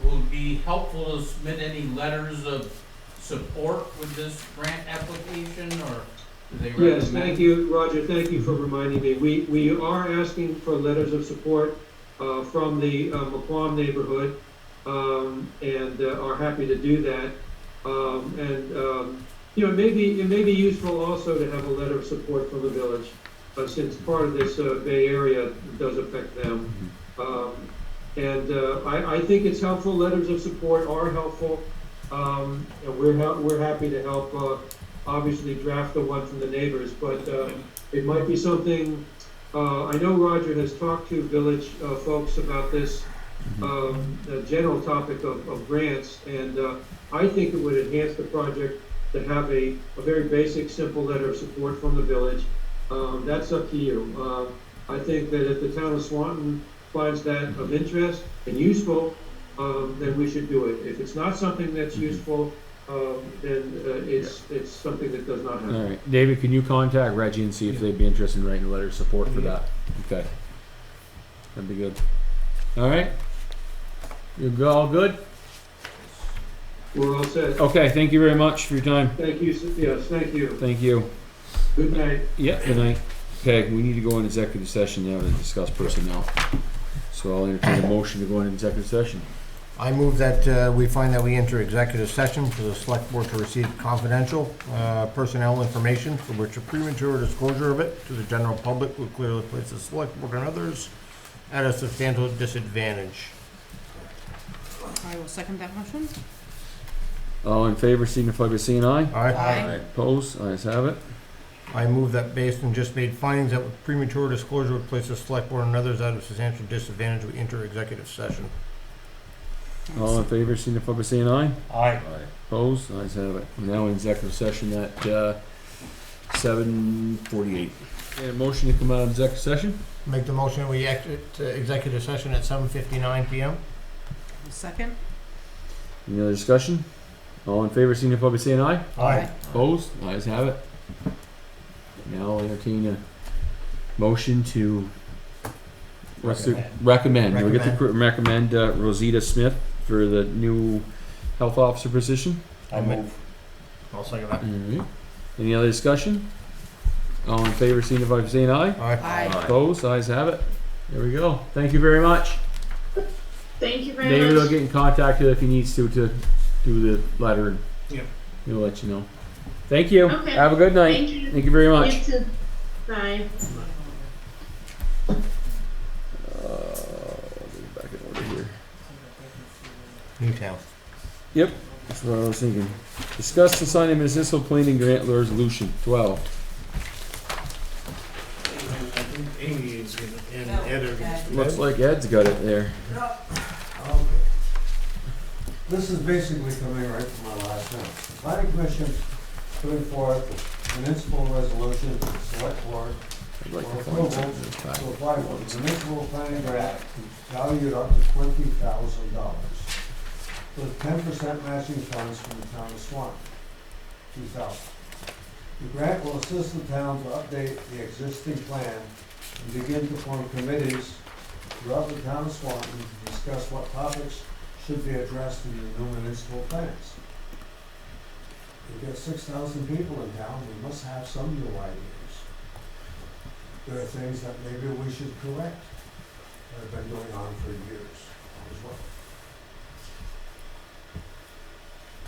will it be helpful to submit any letters of support with this grant application, or do they recommend? Yes, thank you, Roger. Thank you for reminding me. We are asking for letters of support from the McQuam neighborhood, and are happy to do that. It may be useful also to have a letter of support from the village, since part of this Bay Area does affect them. I think it's helpful. Letters of support are helpful. And we're happy to help, obviously draft the one from the neighbors, but it might be something. I know Roger has talked to village folks about this general topic of grants, and I think it would enhance the project to have a very basic, simple letter of support from the village. That's up to you. I think that if the town of Swanton finds that of interest and useful, then we should do it. If it's not something that's useful, then it's something that does not happen. All right, David, can you contact Reggie and see if they'd be interested in writing a letter of support for that? Okay, that'd be good. All right, you're all good? We're all set. Okay, thank you very much for your time. Thank you. Yes, thank you. Thank you. Good night. Yeah, good night. Okay, we need to go into executive session now to discuss personnel. So I'll entertain a motion to go into executive session. I move that we find that we enter executive session for the select board to receive confidential personnel information for which a premature disclosure of it to the general public would clearly place the select board and others at a substantial disadvantage. I will second that motion. All in favor, signify by saying aye. Aye. Opposed? Ayes have it. I move that based on just made findings that with premature disclosure would place the select board and others at a substantial disadvantage, we enter executive session. All in favor, signify by saying aye. Aye. Opposed? Ayes have it. We're now in executive session at 7:48. And a motion to come out of executive session? Make the motion that we exit executive session at 7:59 PM. Second. Any other discussion? All in favor, signify by saying aye. Aye. Opposed? Ayes have it. Now I'll entertain a motion to recommend. We get to recommend Rosita Smith for the new health officer position. I move. I'll second that. Alright. Any other discussion? All in favor, signify by saying aye. Aye. Opposed? Ayes have it. There we go. Thank you very much. Thank you very David will much. get in contact with if he needs to do the letter. Yep. He'll let you know. Thank you. Okay. Have a good night. Thank you. Thank you very much. You too. Bye. Get back in order here. Newtown. Yep, that's what I was thinking. Discuss and sign a municipal planning grant resolution 12. I think Amy is gonna, and Ed are gonna. Looks like Ed's got it there. Okay. This is basically coming right from our last one. The planning commission putting forth a municipal resolution to the select board I'd like for to approval find something that's to back. apply for the municipal planning grant valued up to $20,000 with 10% matching funds from the town of Swanton, 2,000. The grant will assist the town to update the existing plan and begin to form committees throughout the town of Swanton to discuss what topics should be addressed in the new municipal plans. We've got 6,000 people in town, we must have some new ideas. There are things that maybe we should correct that have been going on for years as well.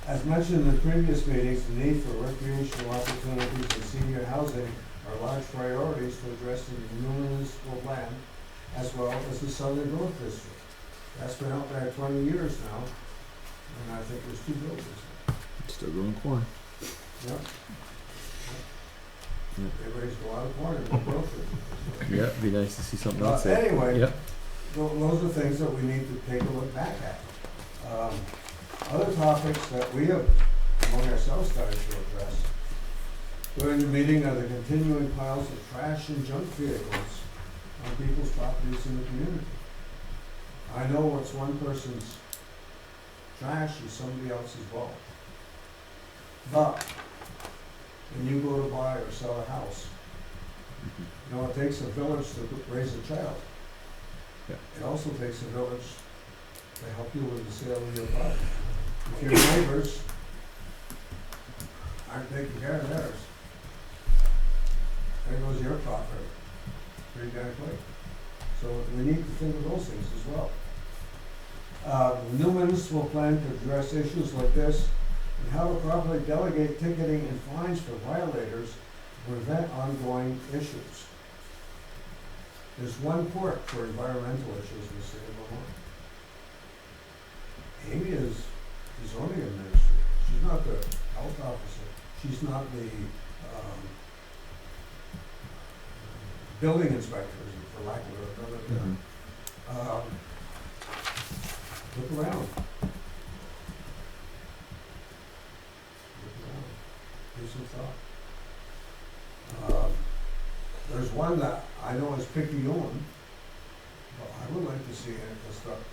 As mentioned in previous meetings, the need for recreational opportunities and senior housing are large priorities to address in the new municipal plan, as well as the Southern Growth District. That's been out there 20 years now, and I think there's 2 buildings. Still growing corn. Yep. They raised a lot of corn in the growth district. Yeah, it'd be nice to see something else there. Anyway, Yep. those are things that we need to take a look back at. Other topics that we have among ourselves started to address during the meeting are the continuing piles of trash and junk vehicles on people's properties in the community. I know what's one person's trash is somebody else's ball. But when you go to buy or sell a house, you know, it takes a village to raise a child. Yeah. It also takes a village to help you with the sale of your property. If your neighbors aren't taking care of theirs, there goes your property pretty darn quick. So we need to think of those things as well. The new municipal plan to address issues like this and how to properly delegate ticketing and fines for violators to prevent ongoing issues. There's one court for environmental issues in the state of Vermont. Amy is the zoning administrator. She's not the health officer. She's not the building inspector, for lack of a better term. Look around. Give some thought. There's one that I know is picky on, but I would like to see it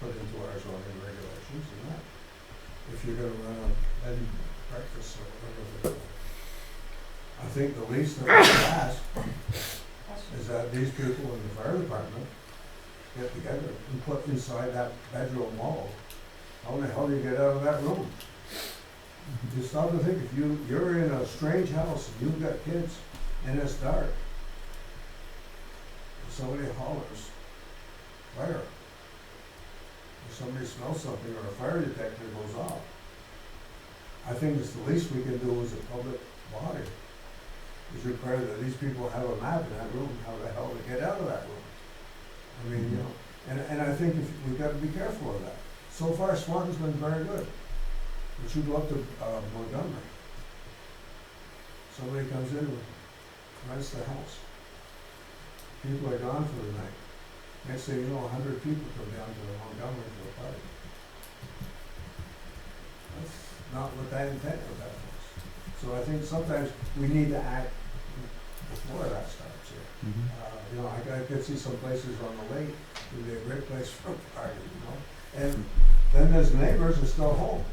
put into our zoning regulations and that. If you're gonna run a bed and breakfast or whatever. I think the least that we can ask is that these people in the fire department get together and put inside that bedroom wall. How the hell do you get out of that room? You stop to think, if you're in a strange house and you've got kids and it's dark, if somebody hollers, fire, if somebody smells something or a fire detector goes off, I think it's the least we can do as a public body, is require that these people have a map in that room, how the hell to get out of that room. I mean, you know, and I think we've got to be careful of that. So far, Swanton's been very good. But you go up to Montgomery, somebody comes in and rents the house. People are gone for the night. Next thing you know, 100 people come down to the Montgomery for a party. That's not what that intent of that was. So I think sometimes we need to act before that starts here. You know, I could see some places on the lake would be a great place for a party, you know? And then there's neighbors are still home.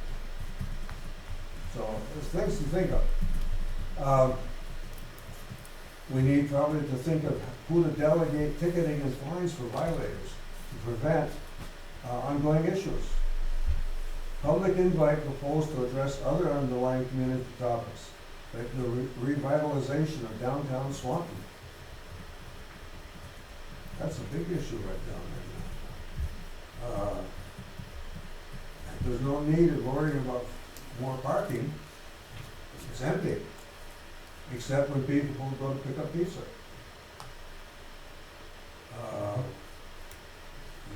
So there's things to think of. We need probably to think of who to delegate ticketing and fines for violators to prevent ongoing issues. Public invite proposed to address other underlying community topics, like the revitalization of downtown Swanton. That's a big issue right down there. There's no need of worrying about more parking. It's empty, except when people go to pick up pizza.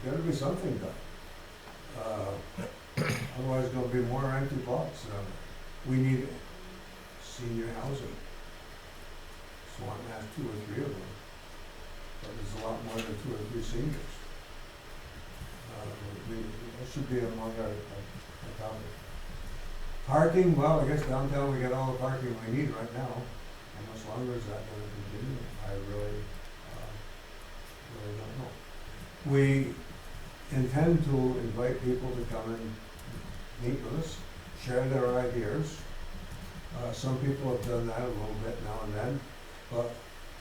There's got to be something done. Otherwise, there's going to be more empty lots. We need senior housing. Swanton has 2 or 3 of them, but there's a lot more than 2 or 3 seniors. That should be among our topic. Parking, well, I guess downtown we got all the parking we need right now. How much longer is that going to continue? I really don't know. We intend to invite people to come and meet with us, share their ideas. Some people have done that a little bit now and then, but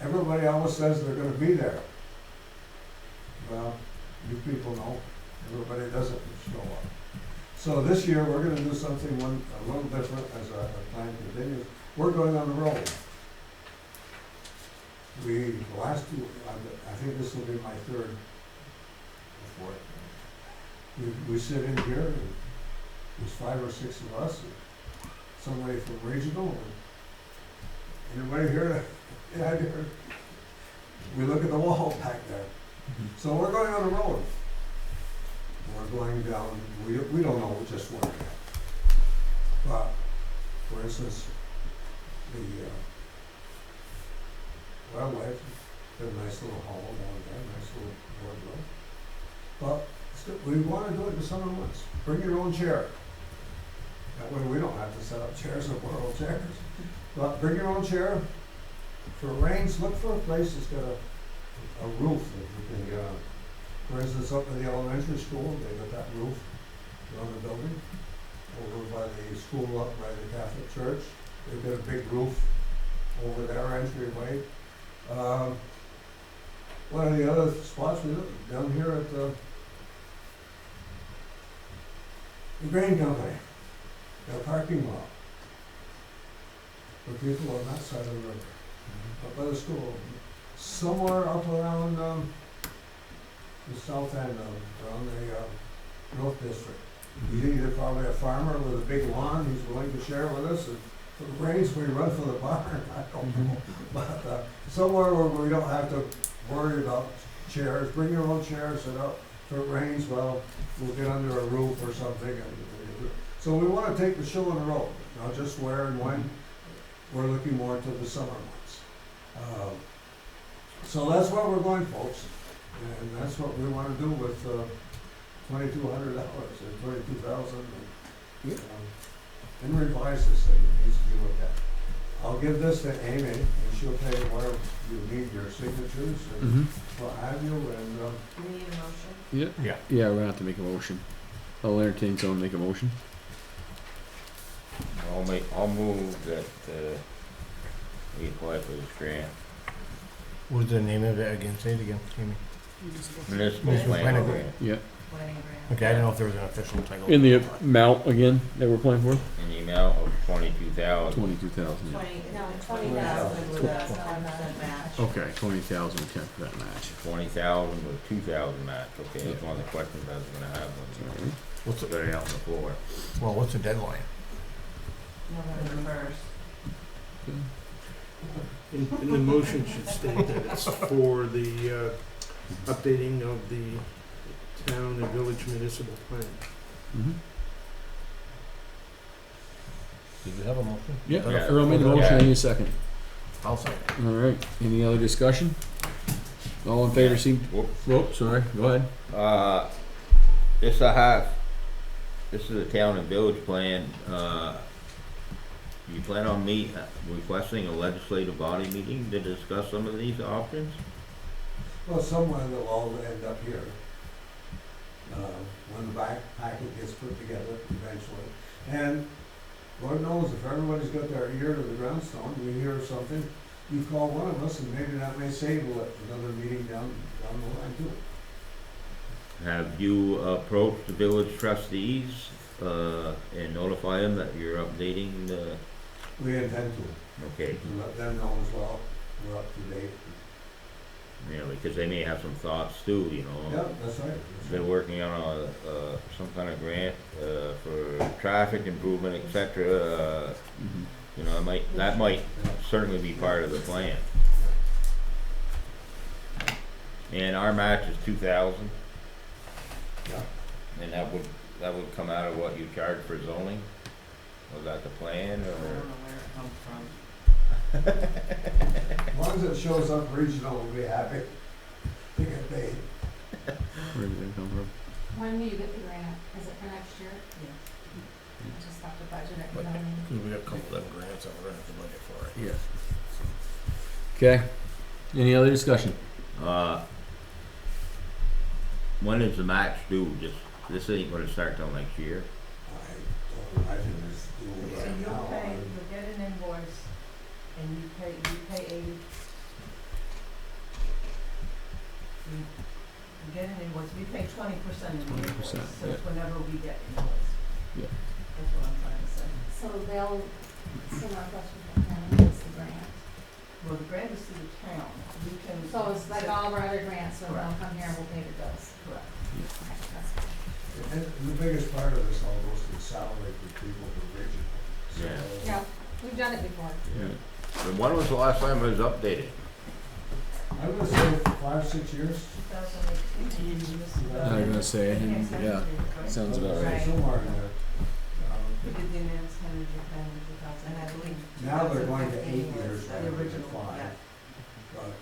everybody always says they're going to be there. Well, you people know, everybody doesn't show up. So this year, we're going to do something a little different as our plan continues. We're going on the road. The last 2, I think this will be my 3rd or 4th. We sit in here, and there's 5 or 6 of us, and somebody from regional, and anybody here? Yeah, here. We look at the wall back there. So we're going on the road. We're going down, we don't know just where yet. But, for instance, the wildlife, got a nice little hollow down there, nice little boardwalk. But we want to do it in the summer months. Bring your own chair. That way we don't have to set up chairs or borrow chairs. But bring your own chair. If it rains, look for a place that's got a roof that you can get on. For instance, up in the elementary school, they got that roof on the building. Over by the school up by the Catholic Church, they've got a big roof over their entryway. One of the other spots we look down here at the grain company, their parking lot. For people on that side of the river, up by the school, somewhere up around the south end of, around the Growth District. He's either probably a farmer with a big lawn he's willing to share with us, and if it rains, we run for the barn, I don't know. But somewhere where we don't have to worry about chairs, bring your own chairs, set up. If it rains, well, we'll get under a roof or something. So we want to take the show on the road, not just where and when. We're looking more to the summer months. So that's where we're going, folks. And that's what we want to do with $2,200 or $22,000, and revise this thing. It needs to be looked at. I'll give this to Amy, and she'll tell you where you need your signatures and what have you. And Do we need a motion? Yeah, we're gonna have to make a motion. I'll entertain someone make a motion. I'll move that, we apply for this grant. What's the name of it again? Say it again, Amy. Municipal Municipal planning planning grant. Yeah. Planning grant. Okay, I don't know if there was an official title. In the amount again that we're applying for? In the amount of 22,000. 22,000. No, 20,000 with a 10% match. Okay, 20,000, 10% match. 20,000 with 2,000 match, okay, that's one of the questions I was gonna have when What's you got it out on the floor. Well, what's the deadline? November 1st. And the motion should state that it's for the updating of the town and village municipal plan. Mm-hmm. Did you have a motion? Yeah, Yeah. Earl made the motion, I need a second. I'll second. All right, any other discussion? All in favor, see? Whoop, sorry, go ahead. This is a town and village plan, you plan on requesting a legislative body meeting to discuss some of these options? Well, somewhere they'll all end up here. When the back packet gets put together eventually. And Lord knows, if everybody's got their ear to the grindstone, we hear something, you call one of us and maybe that may save another meeting down the line too. Have you approached the village trustees, and notify them that you're updating the, We intend to okay, let them know as well, we're up to date. you know, because they may have some thoughts too, you know? Yeah, that's right. They're working on some kind of grant, for traffic improvement, et cetera, you know, that might certainly be part of the plan. And our match is 2,000. Yeah. And that would come out of what you charge for zoning? Was that the plan, I don't or? know where it comes from. As long as it shows up regional, we'll be happy to get paid. Where did that come from? When will you get the grant? Is it for next year? Yes. Just have to budget it, you But- know what I mean? Cause we got a couple of them grants that we're gonna have to budget for it. Yeah. Okay, any other discussion? When is the match due? This ain't gonna start till next year. I don't imagine this doing So right now. you'll get an invoice and you pay 80. You get an invoice, we pay 20% of the invoice, 20%, so it's whenever we get invoice. Yeah. That's what I'm trying to say. So they'll send our question to the town, it's the grant. Well, the grant is to the town, we can. So it's like all of our other grants, so they'll Correct. come here and we'll pay the bills. Correct. Okay, that's fine. And the biggest part of this all goes to the salary for people who are regional. So, Yeah, we've done it before. And when was the last time it was updated? I'm gonna say 5-6 years. 2018. I was gonna say, yeah, sounds about right. Somewhere in there. We did the enhanced energy plan in 2000, and I believe. Now they're going to 8 2015 was years the rather than original, 5. yeah. But,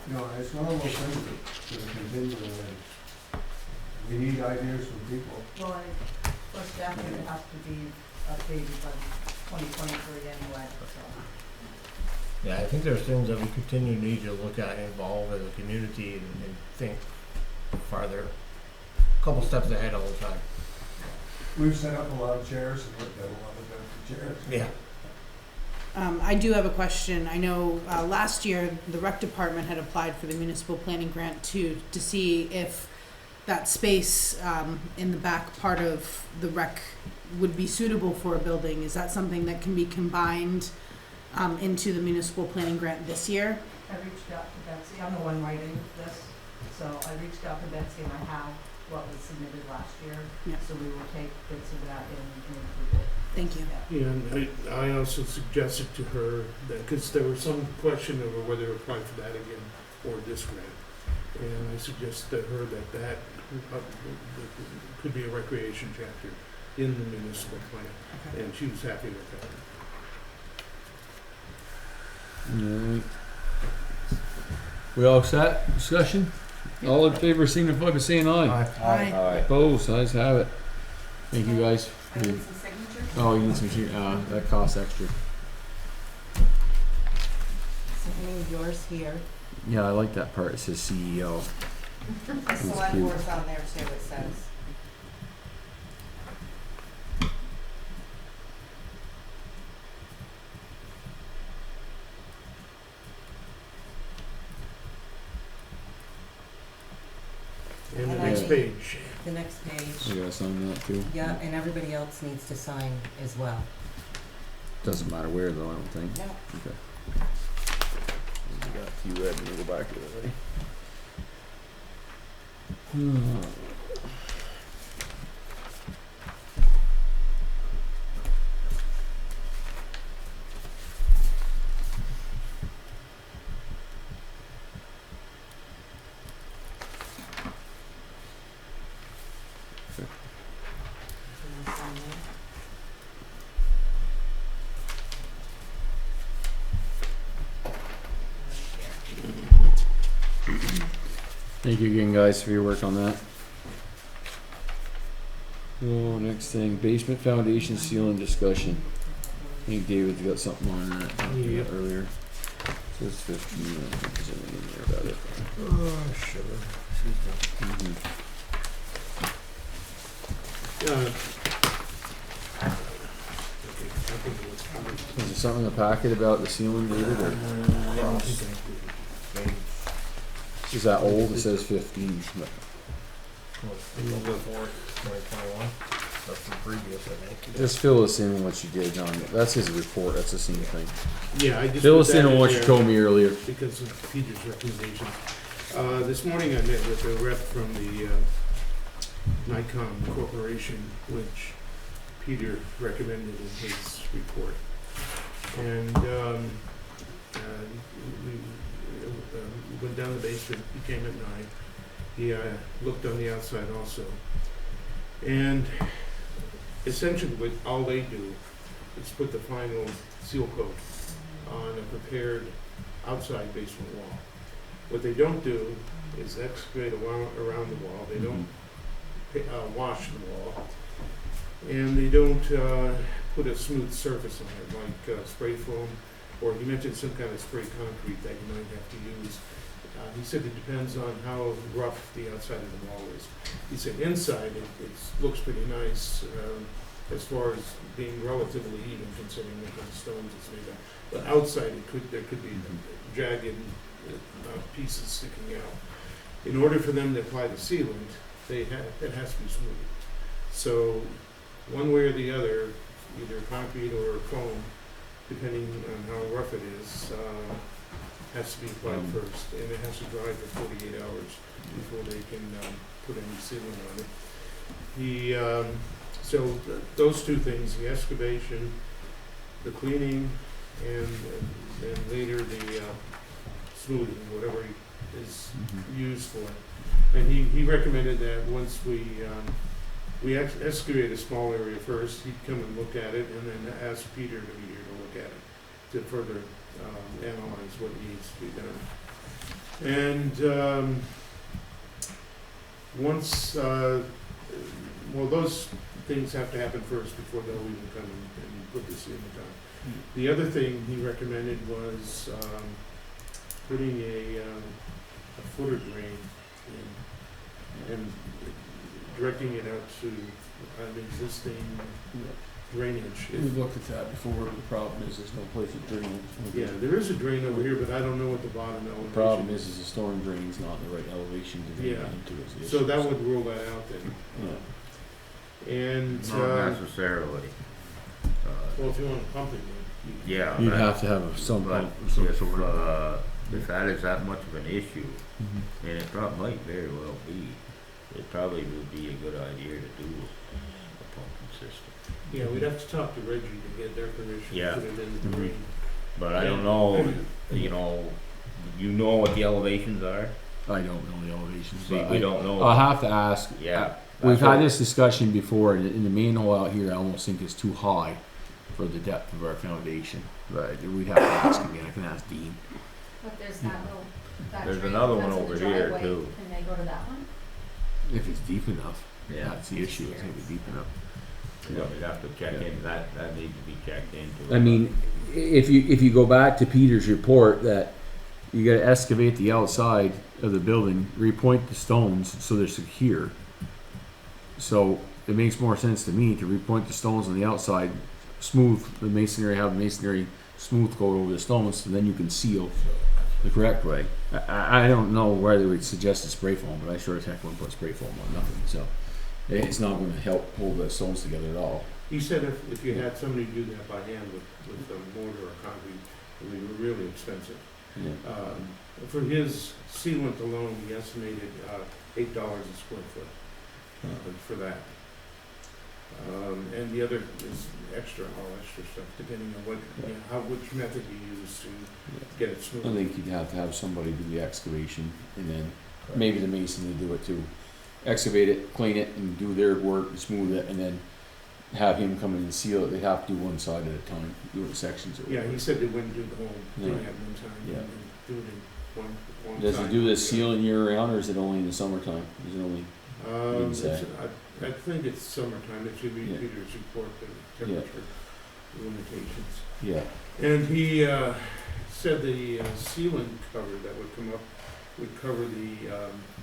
you know, it's one of those things that continue and we need ideas from people. Well, and of course, definitely it has to be updated by 2023 anyway, so. Yeah, I think there's things that we continue to need to look at, and involve as a community and think farther, a couple steps ahead all the time. We've set up a lot of chairs and looked at a lot of different chairs. Yeah. I do have a question. I know last year the rec department had applied for the municipal planning grant to see if that space in the back part of the rec would be suitable for a building. Is that something that can be combined into the municipal planning grant this year? I reached out to Betsy, I'm the one writing this, so I reached out to Betsy and I have what was submitted last year. Yeah. So we will take bits of that and include it. Thank you. Yeah. And I also suggested to her that, because there was some question over whether to apply for that again or this grant. And I suggested to her that could be a recreation chapter in the municipal plan. And she was happy with that. Alright. We all set? Discussion? All in favor, signify by saying aye. Aye. Alright, Opposed, ayes have it. Thank you guys. I need some signatures. Oh, you need some, that costs extra. Signing yours here. Yeah, I like that part, it says CEO. The select board's on there too, it says. And the And next I- page. the next page. I gotta sign that too. Yeah, and everybody else needs to sign as well. Doesn't matter where though, I don't think. No. Okay. We got a few red, we'll go back to it, ready? Thank you again, guys, for your work on that. Oh, next thing, basement foundation sealing discussion. I think David's got something on that earlier. Says 15, I don't think there's anything in there about it. Oh, sugar. Is there something in the packet about the ceiling, David, or is that old? It says 15. But That's the previous, I think. just fill us in on what you did, John. That's his report. That's the same thing. Yeah, I just. Fill put us that in on what you there told me earlier. Because of Peter's recommendations. This morning I met with a rep from the Nikon Corporation, which Peter recommended in his report. And we went down the basement, he came at 9. He looked on the outside also. And essentially what all they do is put the final seal coat on a prepared outside basement wall. What they don't do is excavate around the wall. They don't wash the wall. And they don't put a smooth surface on it, like spray foam, or he mentioned some kind of spray concrete that you might have to use. He said it depends on how rough the outside of the wall is. He said inside it looks pretty nice as far as being relatively even, considering what kind of stones it's made of. But outside there could be jagged pieces sticking out. In order for them to apply the sealant, it has to be smooth. So one way or the other, either concrete or foam, depending on how rough it is, has to be applied first, and it has to dry for 48 hours before they can put any sealant on it. So those two things, the excavation, the cleaning, and later the smoothing, whatever is used for it. And he recommended that once we excavate a small area first, he'd come and look at it, and then ask Peter to be here to look at it, to further analyze what needs to be done. And once, those things have to happen first before they'll even come and put the ceiling on. The other thing he recommended was putting a footer drain in and directing it out to an existing drainage. We've looked at that before, but the problem is there's no place to drain it. Yeah, there is a drain over here, but I don't know what the bottom elevation is. The problem is the storm drain's not in the right elevation to drain Yeah. into it. So that would rule that out then. Yeah. And, Not necessarily. well, if you want to pump it, you Yeah. You'd have to have some But pump of some sort. if that is that much of an issue, and it might very well be, it probably would be a good idea to do a pumping system. Yeah, we'd have to talk to Reggie to get their permission Yeah. to put it in the drain. But I don't know, you know what the elevations are? I don't know the elevations. See, but we don't know. I'll have to ask. Yeah. We've that's had what- this discussion before, and in the manhole out here, I almost think it's too high for the depth of our foundation. But we'd have to ask again. I can ask Dean. But there's that little, that There's drain another that one goes in over the here, driveway. too. Can they go to that one? If it's deep enough. Yeah. That's the issue. It's gonna be deep enough. Yeah, we'd have to check Yeah. into that needs to be checked into. I mean, if you go back to Peter's report that you gotta excavate the outside of the building, repoint the stones so they're secure. So it makes more sense to me to repoint the stones on the outside, smooth the masonry, have the masonry smooth coat over the stones, so then you can seal the correct way. I don't know why they would suggest a spray foam, but I sure as heck wouldn't put spray foam on nothing. So it's not gonna help hold the stones together at all. He said if you had somebody do that by hand with mortar or concrete, it would be really expensive. Yeah. For his sealant alone, he estimated $8 a square foot for that. And the other is all extra stuff, depending on which method you use to get it smooth. I think you'd have to have somebody do the excavation, and then maybe the mason would do it too. Excavate it, clean it, and do their work, and smooth it, and then have him come in and seal it. They'd have to do one side at a time, do it in sections. Or Yeah, he said they wouldn't do the whole thing Yeah. at one time. Yeah. and do it in one Does he time. do this sealing year round, or is it only in the summertime? Is it only? It's- say? I think it's summertime. It should be Yeah. Peter's report, the temperature limitations. Yeah. And he said the sealant cover that would come up would cover the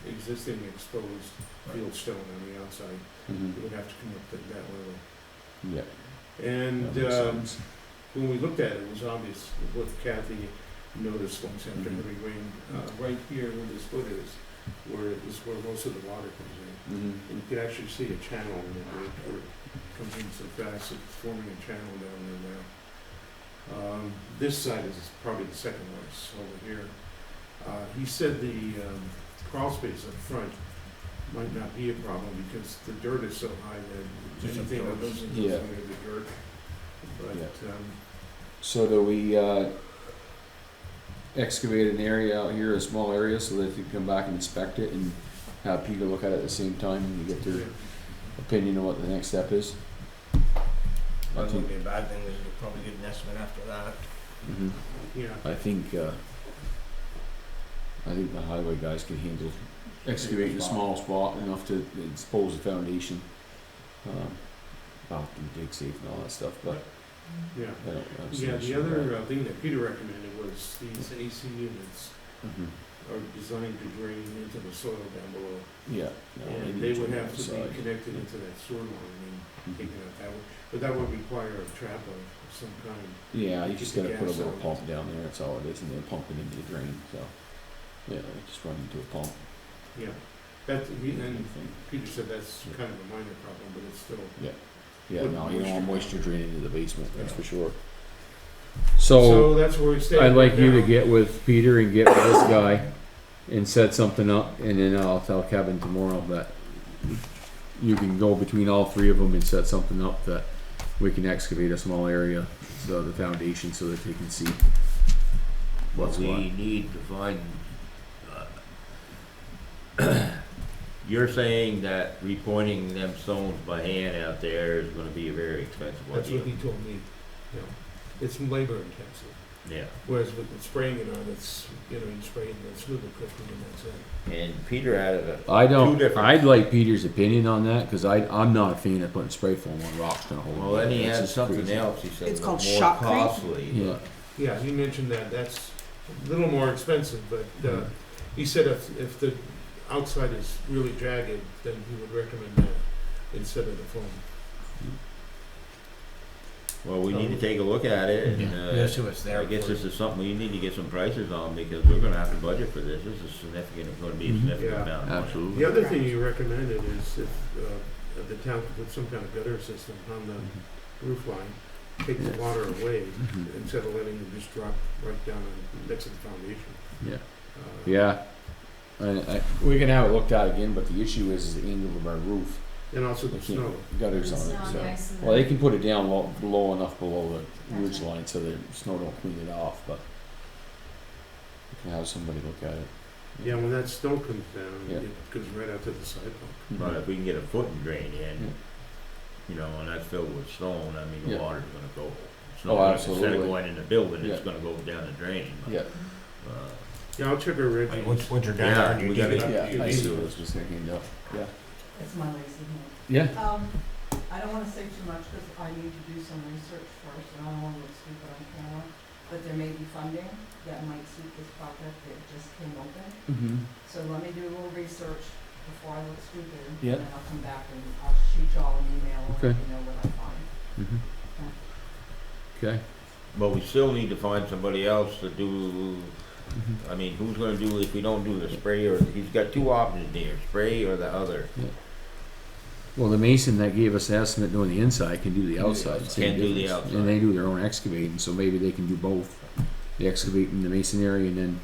existing exposed field stone on the outside. Mhm. It would have to come up to that level. Yeah. And That makes sense. when we looked at it, it was obvious what Kathy noticed once after Mhm. heavy rain. Right here where this foot is where most of the water comes in. Mhm. And you could actually see a channel in it where it comes in so fast, it's forming a channel down there now. This side is probably the second worst over here. He said the crawl space up front might not be a problem because the dirt is so high that Just anything that absorbs. goes into Yeah. the dirt. But, Yeah. So do we excavate an area out here, a small area, so that you can come back and inspect it and have Peter look at it at the same time and you get their opinion on what the next step is? That wouldn't be a bad thing, we could probably get an estimate after that. Mhm. Yeah. I think the highway guys can handle excavating a small spot enough to expose the foundation. About to dig safe and all that stuff, but Yeah. I don't have so Yeah, much the of other that. thing that Peter recommended was these AC units Mhm. are designed to drain into the soil down below. Yeah. No, And need they to would on have the to side. be connected into that sewer line and Mhm. taken out that way. But that would require a trap of some kind. Yeah, you just Keep the gotta put a gas little out. pump down there, that's all it is, and then pump it into the drain, so. Yeah, just run into a pump. Yeah. And Peter said that's kind of a minor problem, but it's still. Yeah, With no, you don't want moisture. moisture draining into the basement, that's Yeah. for sure. So So, that's where we stand. I'd like right you to now. get with Peter and get with this guy and set something up, and then I'll tell Kevin tomorrow that you can go between all three of them and set something up that we can excavate a small area, so the foundation, so that they can see what's We what. need to find, you're saying that repointing them stones by hand out there is gonna be a very expensive That's what ordeal. he told me, you know. It's labor intensive. Yeah, Whereas with spraying it on, it's, you spray it and smooth it quickly and that's it. and Peter added I two don't, different. I'd like Peter's opinion on that, cause I'm not a fan of putting spray foam on rocks gonna hold. Well, then he That's had just something crazy. else, he said It's was called more shotcrete? costly. Yeah, Yeah, he mentioned that, that's a little more expensive, but, he said if the outside is really jagged, then he would recommend that instead of the foam. Well, we need to take a look at it, and, Yeah, see what's there. I guess for this is something we need to get some prices on, because we're gonna have to budget for this, this is significant, gonna be a Mhm. significant Yeah. amount of money. absolutely. The other thing he recommended is if the town could put some kind of gutter system on the roof line, take the Yeah. water away Mhm. instead of letting it just drop right down next to the foundation. Yeah. Uh, Yeah, we can have it looked at again, but the issue is the angle of our roof. And also They the can't snow. put gutters on Snow, it, so. ice, and Well, they then- can put it down low enough below the ridge Gotcha. line so the snow don't clean it off, but we can have somebody look at it. Yeah, when that snow comes down, Yeah. it goes right out to the sidewalk. But if we can get a foot and drain in, Yeah. and that's filled with stone, I mean, the Yeah. water's gonna go. Oh, Instead absolutely. of going in the building, it's Yeah. gonna go down the drain. Yeah, Yeah, I'll check our red. Like, once you're down Yeah, there and you we dig gotta- it up, yeah, you I dig see it what up. it's just gonna end up, yeah. It's my lazy hand. Yeah, I don't wanna say too much, cause I need to do some research first, and I don't wanna look stupid on camera, but there may be funding that might suit this project that just came open. mm-hmm, So let me do a little research before I look stupid, and Yeah. then I'll come back and I'll shoot y'all an email and Okay. let you know what I find. mm-hmm. Okay. But we still need to find somebody else to do, Mhm. I mean, who's gonna do, if we don't do the spray, or, he's got two options here, spray or the other. Well, the mason that gave us the estimate doing the inside can do the outside. same Can do the difference. outside. And they do their own excavating, so maybe they can do both. The excavating, the masonry, and then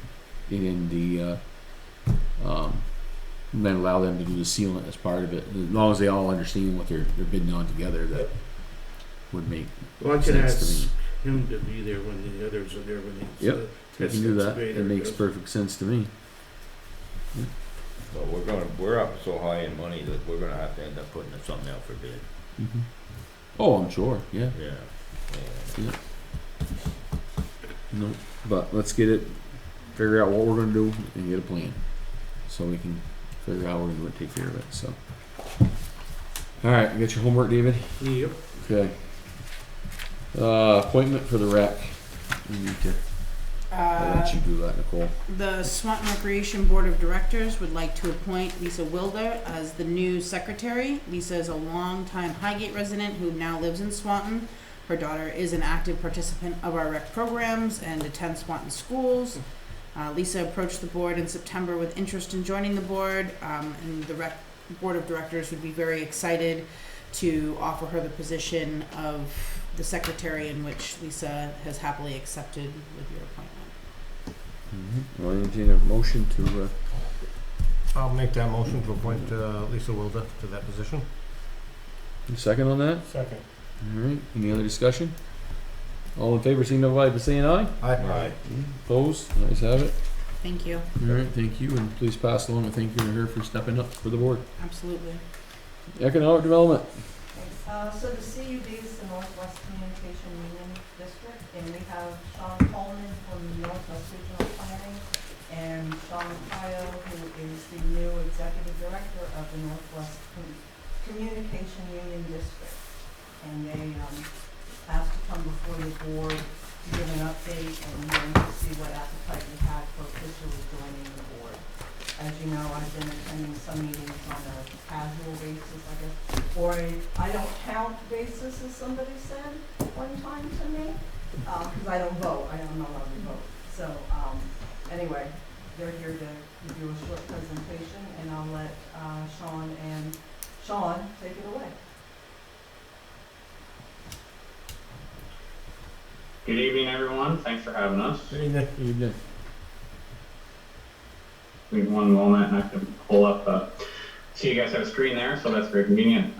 then allow them to do the sealant as part of it. As long as they all understand what they're bidding on together, that would make Well, I can sense to ask me. him to be there when the others are there when he. Yep, They can do that. It makes perfect sense to me. So we're up so high in money that we're gonna have to end up putting something out for bid. Mm-hmm. Oh, I'm sure. Yeah. Yeah. No, but let's get it. Figure out what we're gonna do and get a plan, so we can figure out how we're gonna take care of it. So. All right, you got your homework, David? Yep. Okay. Appointment for the rec. We need to. I'll let you do that, Nicole. The Swanton Recreation Board of Directors would like to appoint Lisa Wilder as the new secretary. Lisa is a longtime Highgate resident who now lives in Swanton. Her daughter is an active participant of our rec programs and attends Swanton schools. Lisa approached the board in September with interest in joining the board, and the rec board of directors would be very excited to offer her the position of the secretary, in which Lisa has happily accepted with your appointment. Mm-hmm. Well, I entertain a motion to. I'll make that motion to appoint Lisa Wilder to that position. Second on that? Second. All right. Any other discussion? All in favor, signify by saying aye. Aye. Opposed? Ayes have it. Thank you. All right. Thank you, and please pass along a thank you to her for stepping up for the board. Absolutely. Economic development. So the CUD is the Northwest Communication Union District, and we have Sean Coleman from Northwest Regional Planning, and Sean Pio, who is the new Executive Director of the Northwest Communication Union District. And they asked to come before the board to give an update and then to see what appetite we had for officially joining the board. As you know, I've been attending some meetings on a casual basis, I guess, or I don't count basis, as somebody said one time to me, because I don't vote. I'm not allowed to vote. So anyway, they're here to do a short presentation, and I'll let Sean take it away. Good evening, everyone. Thanks for having us. Good evening. We have one moment, and I can pull up. See, you guys have a screen there, so that's very convenient.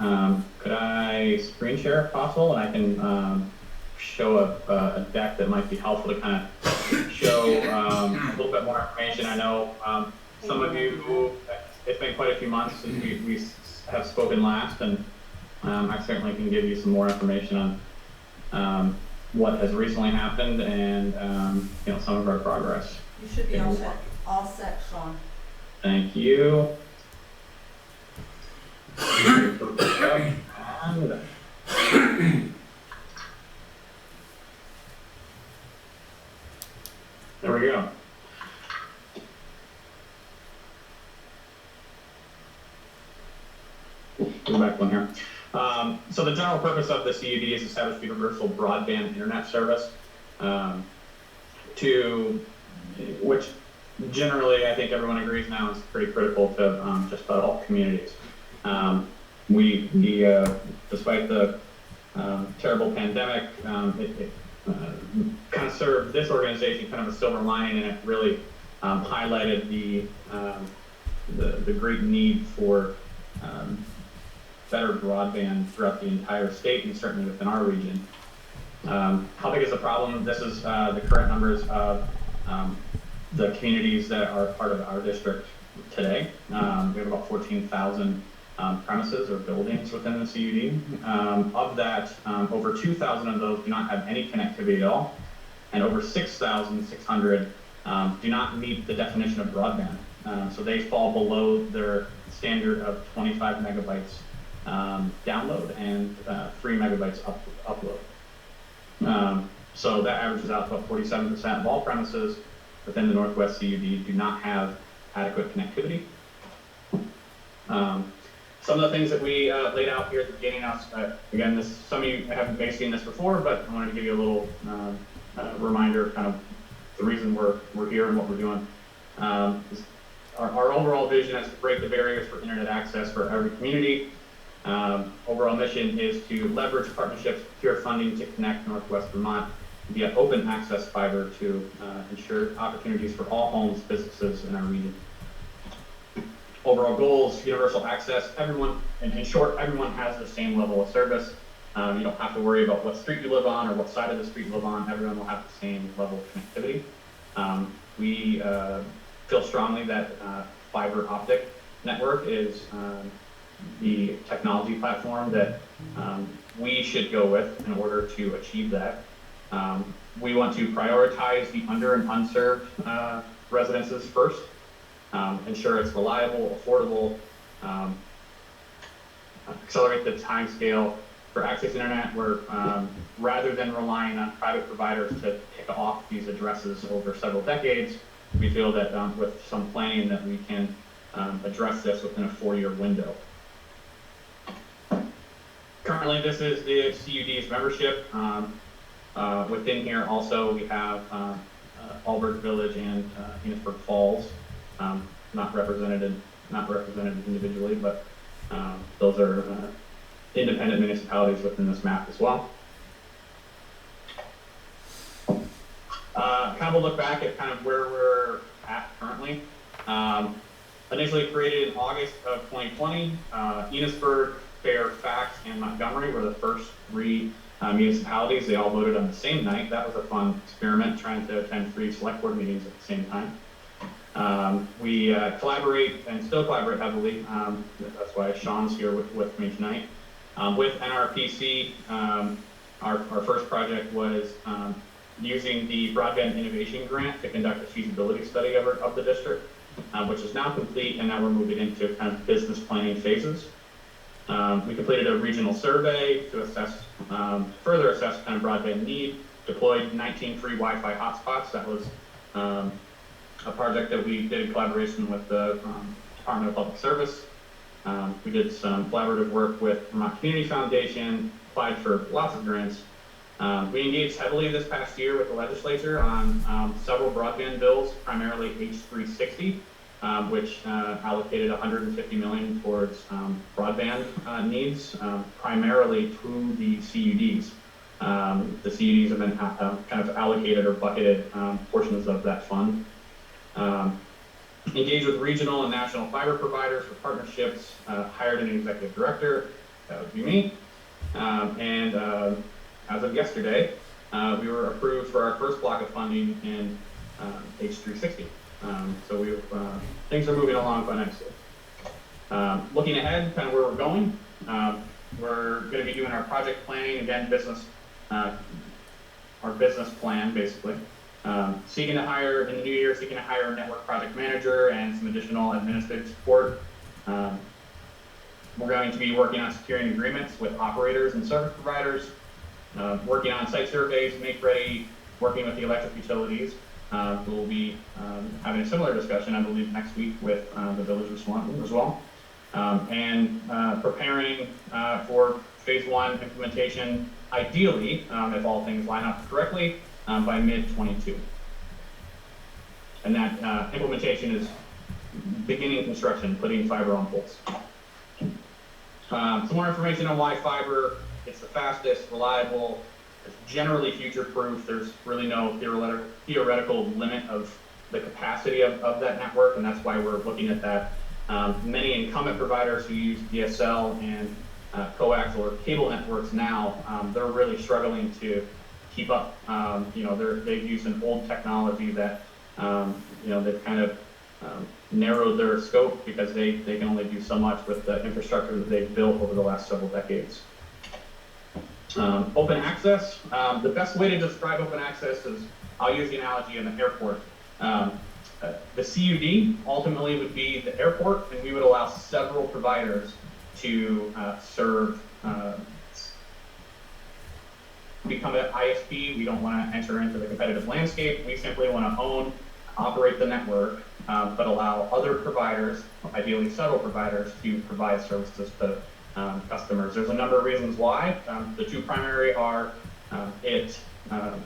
Could I screen share if possible, and I can show a deck that might be helpful to kind of show a little bit more information. I know some of you, it's been quite a few months since we have spoken last, and I certainly can give you some more information on what has recently happened and some of our progress. You should be all set, Sean. Thank you. And there we go. Go back one here. So the general purpose of the CUD is to establish universal broadband internet service, which generally I think everyone agrees now is pretty critical to just about all communities. We despite the terrible pandemic, it kind of served this organization kind of a silver lining, and it really highlighted the great need for better broadband throughout the entire state and certainly within our region. How big is the problem? This is the current numbers of the communities that are part of our district today. We have about 14,000 premises or buildings within the CUD. Of that, over 2,000 of those do not have any connectivity at all, and over 6,600 do not meet the definition of broadband. So they fall below their standard of 25 megabytes download and 3 megabytes upload. So that averages out to about 47% of all premises within the Northwest CUD do not have adequate connectivity. Some of the things that we laid out here at the beginning, again, some of you may have seen this before, but I wanted to give you a little reminder of kind of the reason we're here and what we're doing. Our overall vision is to break the barriers for internet access for every community, Overall mission is to leverage partnerships, secure funding to connect Northwest Vermont via open access fiber to ensure opportunities for all homes, businesses in our region. Overall goals, universal access, everyone, in short, everyone has the same level of service. You don't have to worry about what street you live on or what side of the street you live on. Everyone will have the same level of connectivity. We feel strongly that fiber optic network is the technology platform that we should go with in order to achieve that. We want to prioritize the under and unserved residences first, ensure it's reliable, affordable, accelerate the time scale for access internet, where rather than relying on private providers to pick off these addresses over several decades, we feel that with some planning that we can address this within a 4-year window. Currently, this is the CUD's membership. Within here also we have Albert Village and Enosburg Falls, not represented individually, but those are independent municipalities within this map as well. Kind of a look back at kind of where we're at currently. Initially created in August of 2020, Enosburg, Fairfax, and Montgomery were the first 3 municipalities. They all voted on the same night. That was a fun experiment, trying to attend 3 select board meetings at the same time. We collaborate and still collaborate heavily. That's why Sean's here with me tonight. With NRPC, our first project was using the Broadband Innovation Grant to conduct a feasibility study of the district, which is now complete, and now we're moving into kind of business planning phases. We completed a regional survey to assess, further assess kind of broadband need, deployed 19 free Wi-Fi hotspots. That was a project that we did in collaboration with the Department of Public Service. We did some collaborative work with Vermont Community Foundation, applied for lots of grants. We engaged heavily this past year with the legislature on several broadband bills, primarily H360, which allocated $150 million towards broadband needs, primarily to the CUDs. The CUDs have been kind of allocated or bucketed portions of that fund. Engaged with regional and national fiber providers for partnerships, hired an executive director, that would be me, and as of yesterday, we were approved for our first block of funding in H360. So things are moving along quite nicely. Looking ahead, kind of where we're going, we're going to be doing our project planning, again, our business plan, basically. Seeking to hire, in the new year, seeking to hire a network project manager and some additional administrative support. We're going to be working on securing agreements with operators and service providers, working on site surveys, make ready, working with the electric utilities. We'll be having a similar discussion, I believe, next week with the Village of Swanton as well. And preparing for phase 1 implementation, ideally, if all things line up correctly, by mid-22. And that implementation is beginning construction, putting fiber on poles. Some more information on why fiber. It's the fastest, reliable, it's generally future-proof. There's really no theoretical limit of the capacity of that network, and that's why we're looking at that. Many incumbent providers who use DSL and coax or cable networks now, they're really struggling to keep up. They've used an old technology that, they've kind of narrowed their scope because they can only do so much with the infrastructure that they've built over the last several decades. Open access, the best way to describe open access is, I'll use the analogy in the airport. The CUD ultimately would be the airport, and we would allow several providers to serve, become an ISP. We don't want to enter into the competitive landscape. We simply want to own, operate the network, but allow other providers, ideally several providers, to provide services to customers. There's a number of reasons why. The two primary are it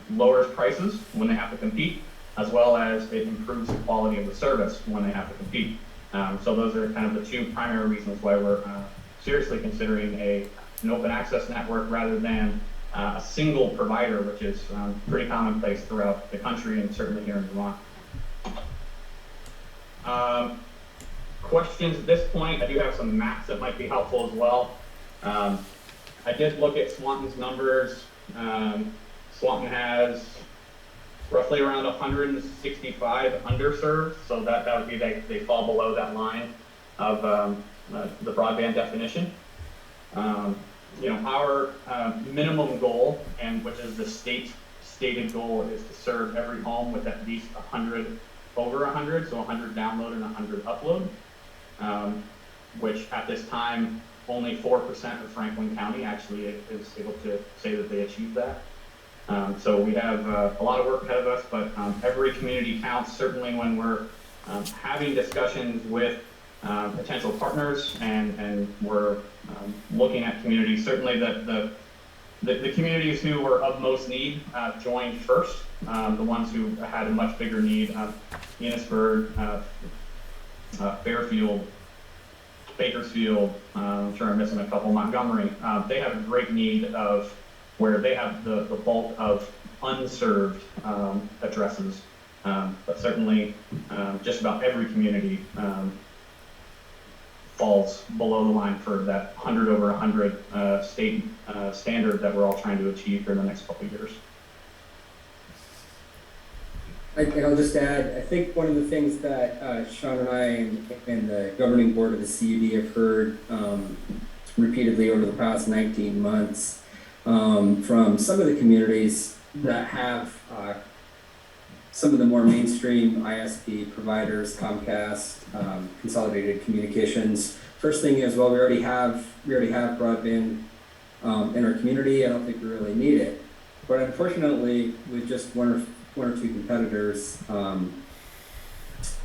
lowers prices when they have to compete, as well as it improves the quality of the service when they have to compete. So those are kind of the two primary reasons why we're seriously considering an open access network rather than a single provider, which is pretty commonplace throughout the country and certainly here in Vermont. Questions at this point? I do have some maps that might be helpful as well. I did look at Swanton's numbers. Swanton has roughly around 165 underserved, so that would be they fall below that line of the broadband definition. Our minimum goal, and which is the stated goal, is to serve every home with at least 100 over 100, so 100 download and 100 upload, which at this time only 4% of Franklin County actually is able to say that they achieved that. So we have a lot of work ahead of us, but every community counts, certainly when we're having discussions with potential partners and we're looking at communities. Certainly the communities who were of most need joined first, the ones who had a much bigger need, Enosburg, Fairfield, Bakersfield, I'm sure I'm missing a couple, Montgomery. They have a great need of where they have the bulk of unserved addresses, but certainly just about every community falls below the line for that 100 over 100 state standard that we're all trying to achieve here in the next couple of years. I'll just add, I think one of the things that Sean and I and the governing board of the CUD have heard repeatedly over the past 19 months from some of the communities that have some of the more mainstream ISP providers, Comcast, Consolidated Communications. First thing is, well, we already have broadband in our community. I don't think we really need it. But unfortunately, with just one or two competitors,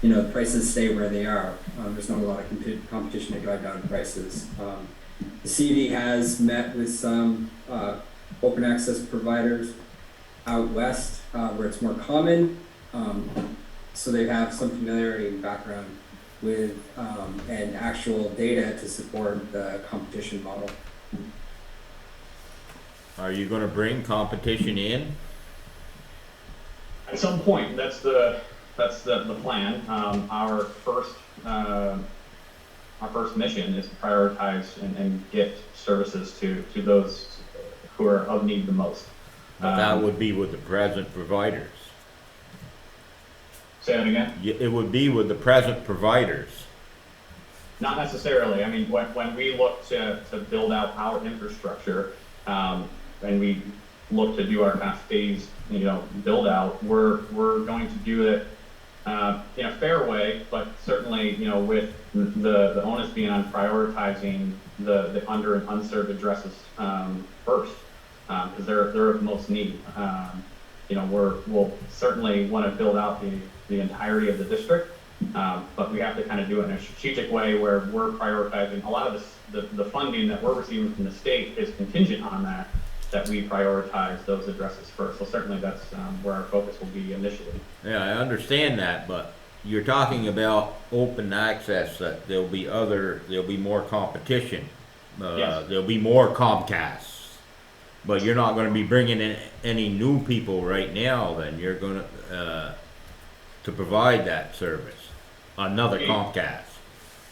the prices stay where they are. There's not a lot of competition to drive down prices. The CUD has met with some open access providers out west where it's more common, so they have some familiarity and background with and actual data to support the competition model. Are you going to bring competition in? At some point, that's the plan. Our first mission is to prioritize and get services to those who are of need the most. But that would be with the present providers. Say that again? It would be with the present providers. Not necessarily. I mean, when we look to build out our infrastructure, and we look to do our kind of phased, build out, we're going to do it in a fair way, but certainly, with the onus being on prioritizing the under and unserved addresses first, because they're of most need. We'll certainly want to build out the entirety of the district, but we have to kind of do it in a strategic way where we're prioritizing. A lot of the funding that we're receiving from the state is contingent on that we prioritize those addresses first. So certainly that's where our focus will be initially. Yeah, I understand that, but you're talking about open access, that there'll be more competition. Yes. There'll be more Comcasts, but you're not going to be bringing in any new people right now. Then you're going to provide that service. Another Comcast.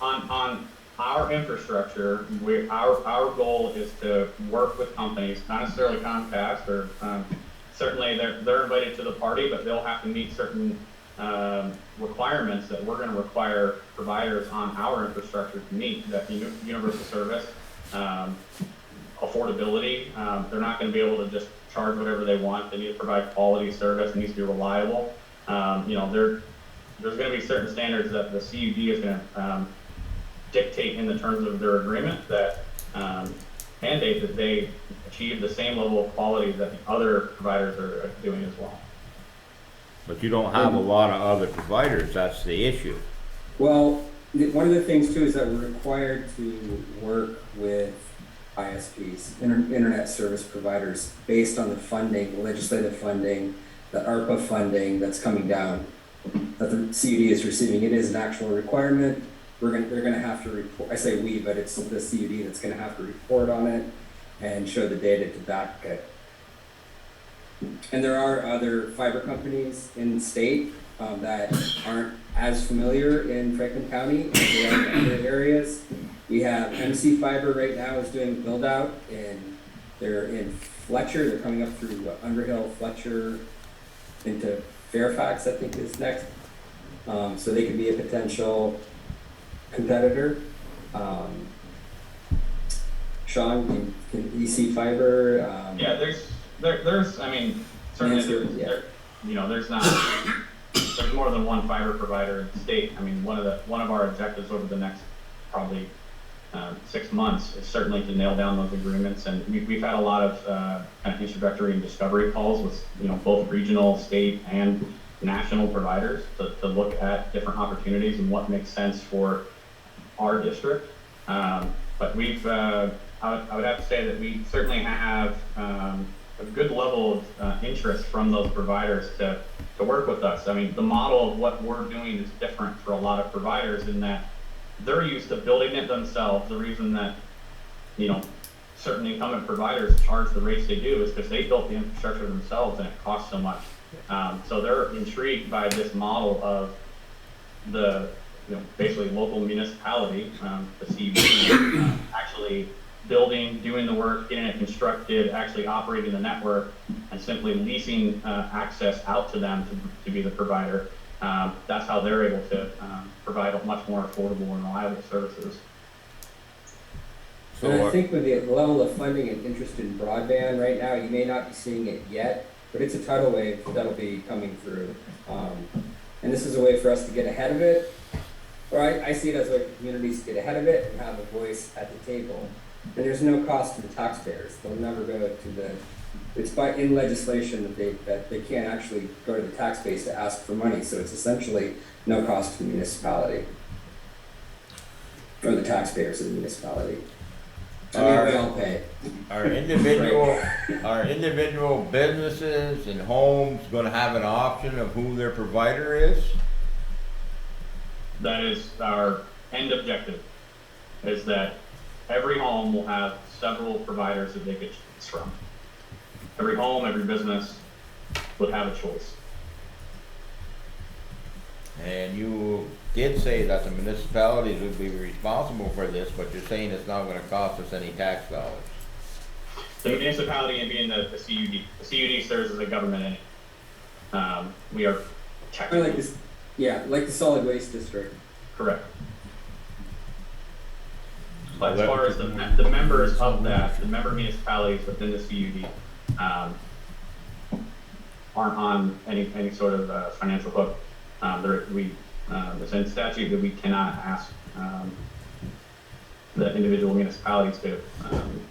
On our infrastructure, our goal is to work with companies, not necessarily Comcast, or certainly they're invited to the party, but they'll have to meet certain requirements that we're going to require providers on our infrastructure to meet. That universal service, affordability. They're not going to be able to just charge whatever they want. They need to provide quality service. It needs to be reliable. There's going to be certain standards that the CUD is going to dictate in the terms of their agreement that mandate that they achieve the same level of quality that the other providers are doing as well. But you don't have a lot of other providers, that's the issue. Well, one of the things too is that we're required to work with ISPs, internet service providers, based on the funding, the legislative funding, the ARPA funding that's coming down, that the CUD is receiving. It is an actual requirement. they're gonna have to report, I say we, but it's the CUD that's gonna have to report on it and show the data to back it. And there are other fiber companies in the state that aren't as familiar in Franklin County as they are in other areas. We have MC Fiber right now is doing build out, and they're in Fletcher. They're coming up through Underhill, Fletcher, into Fairfax, I think is next. So they could be a potential competitor. Sean, can EC Fiber? Yeah, there's, I mean, certainly, there's more than one fiber provider in the state. I mean, one of our objectives over the next probably 6 months is certainly to nail down those agreements. And we've had a lot of kind of introductory and discovery calls with, both regional, state, and national providers to look at different opportunities and what makes sense for our district. But I would have to say that we certainly have a good level of interest from those providers to work with us. I mean, the model of what we're doing is different for a lot of providers in that they're used to building it themselves. The reason that, certain incumbent providers charge the rates they do is because they built the infrastructure themselves and it costs so much. So they're intrigued by this model of the, basically local municipality, the CUD, actually building, doing the work, getting it constructed, actually operating the network, and simply leasing access out to them to be the provider. That's how they're able to provide much more affordable and reliable services. And I think with the level of funding and interest in broadband right now, you may not be seeing it yet, but it's a tidal wave that'll be coming through. And this is a way for us to get ahead of it, or I see it as a way for communities to get ahead of it and have a voice at the table. And there's no cost to the taxpayers. They'll never go to it's in legislation that they can't actually go to the tax base to ask for money. So it's essentially no cost to the municipality or the taxpayers of the municipality. We all pay. Are individual businesses and homes gonna have an option of who their provider is? That is our end objective, is that every home will have several providers that they could choose from. Every home, every business would have a choice. And you did say that the municipalities would be responsible for this, but you're saying it's not gonna cost us any tax dollars. The municipality and being the CUD. The CUD serves as a government entity. We are technically... like the solid waste district. Correct. But as far as the members of that, the member municipalities within the CUD aren't on any sort of financial hook. It's in statute that we cannot ask the individual municipalities to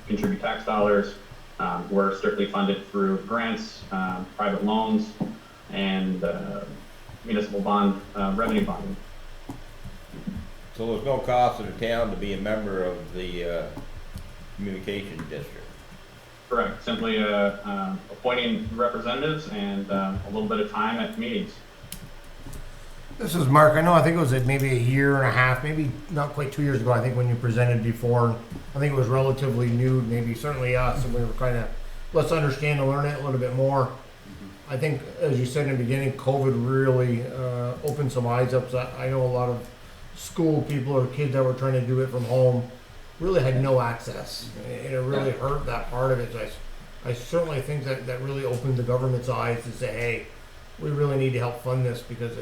contribute tax dollars. We're strictly funded through grants, private loans, and municipal bond, revenue bonding. So there's no cost to the town to be a member of the communication district? Correct. Simply appointing representatives and a little bit of time at meetings. This is Mark. I think it was maybe a year and a half, maybe not quite 2 years ago, I think, when you presented before. I think it was relatively new, maybe certainly us, and we were kind of, let's understand and learn it a little bit more. I think, as you said in the beginning, COVID really opened some eyes up. So I know a lot of school people or kids that were trying to do it from home really had no access, and it really hurt that part of it. So I certainly think that really opened the government's eyes to say, hey, we really need to help fund this because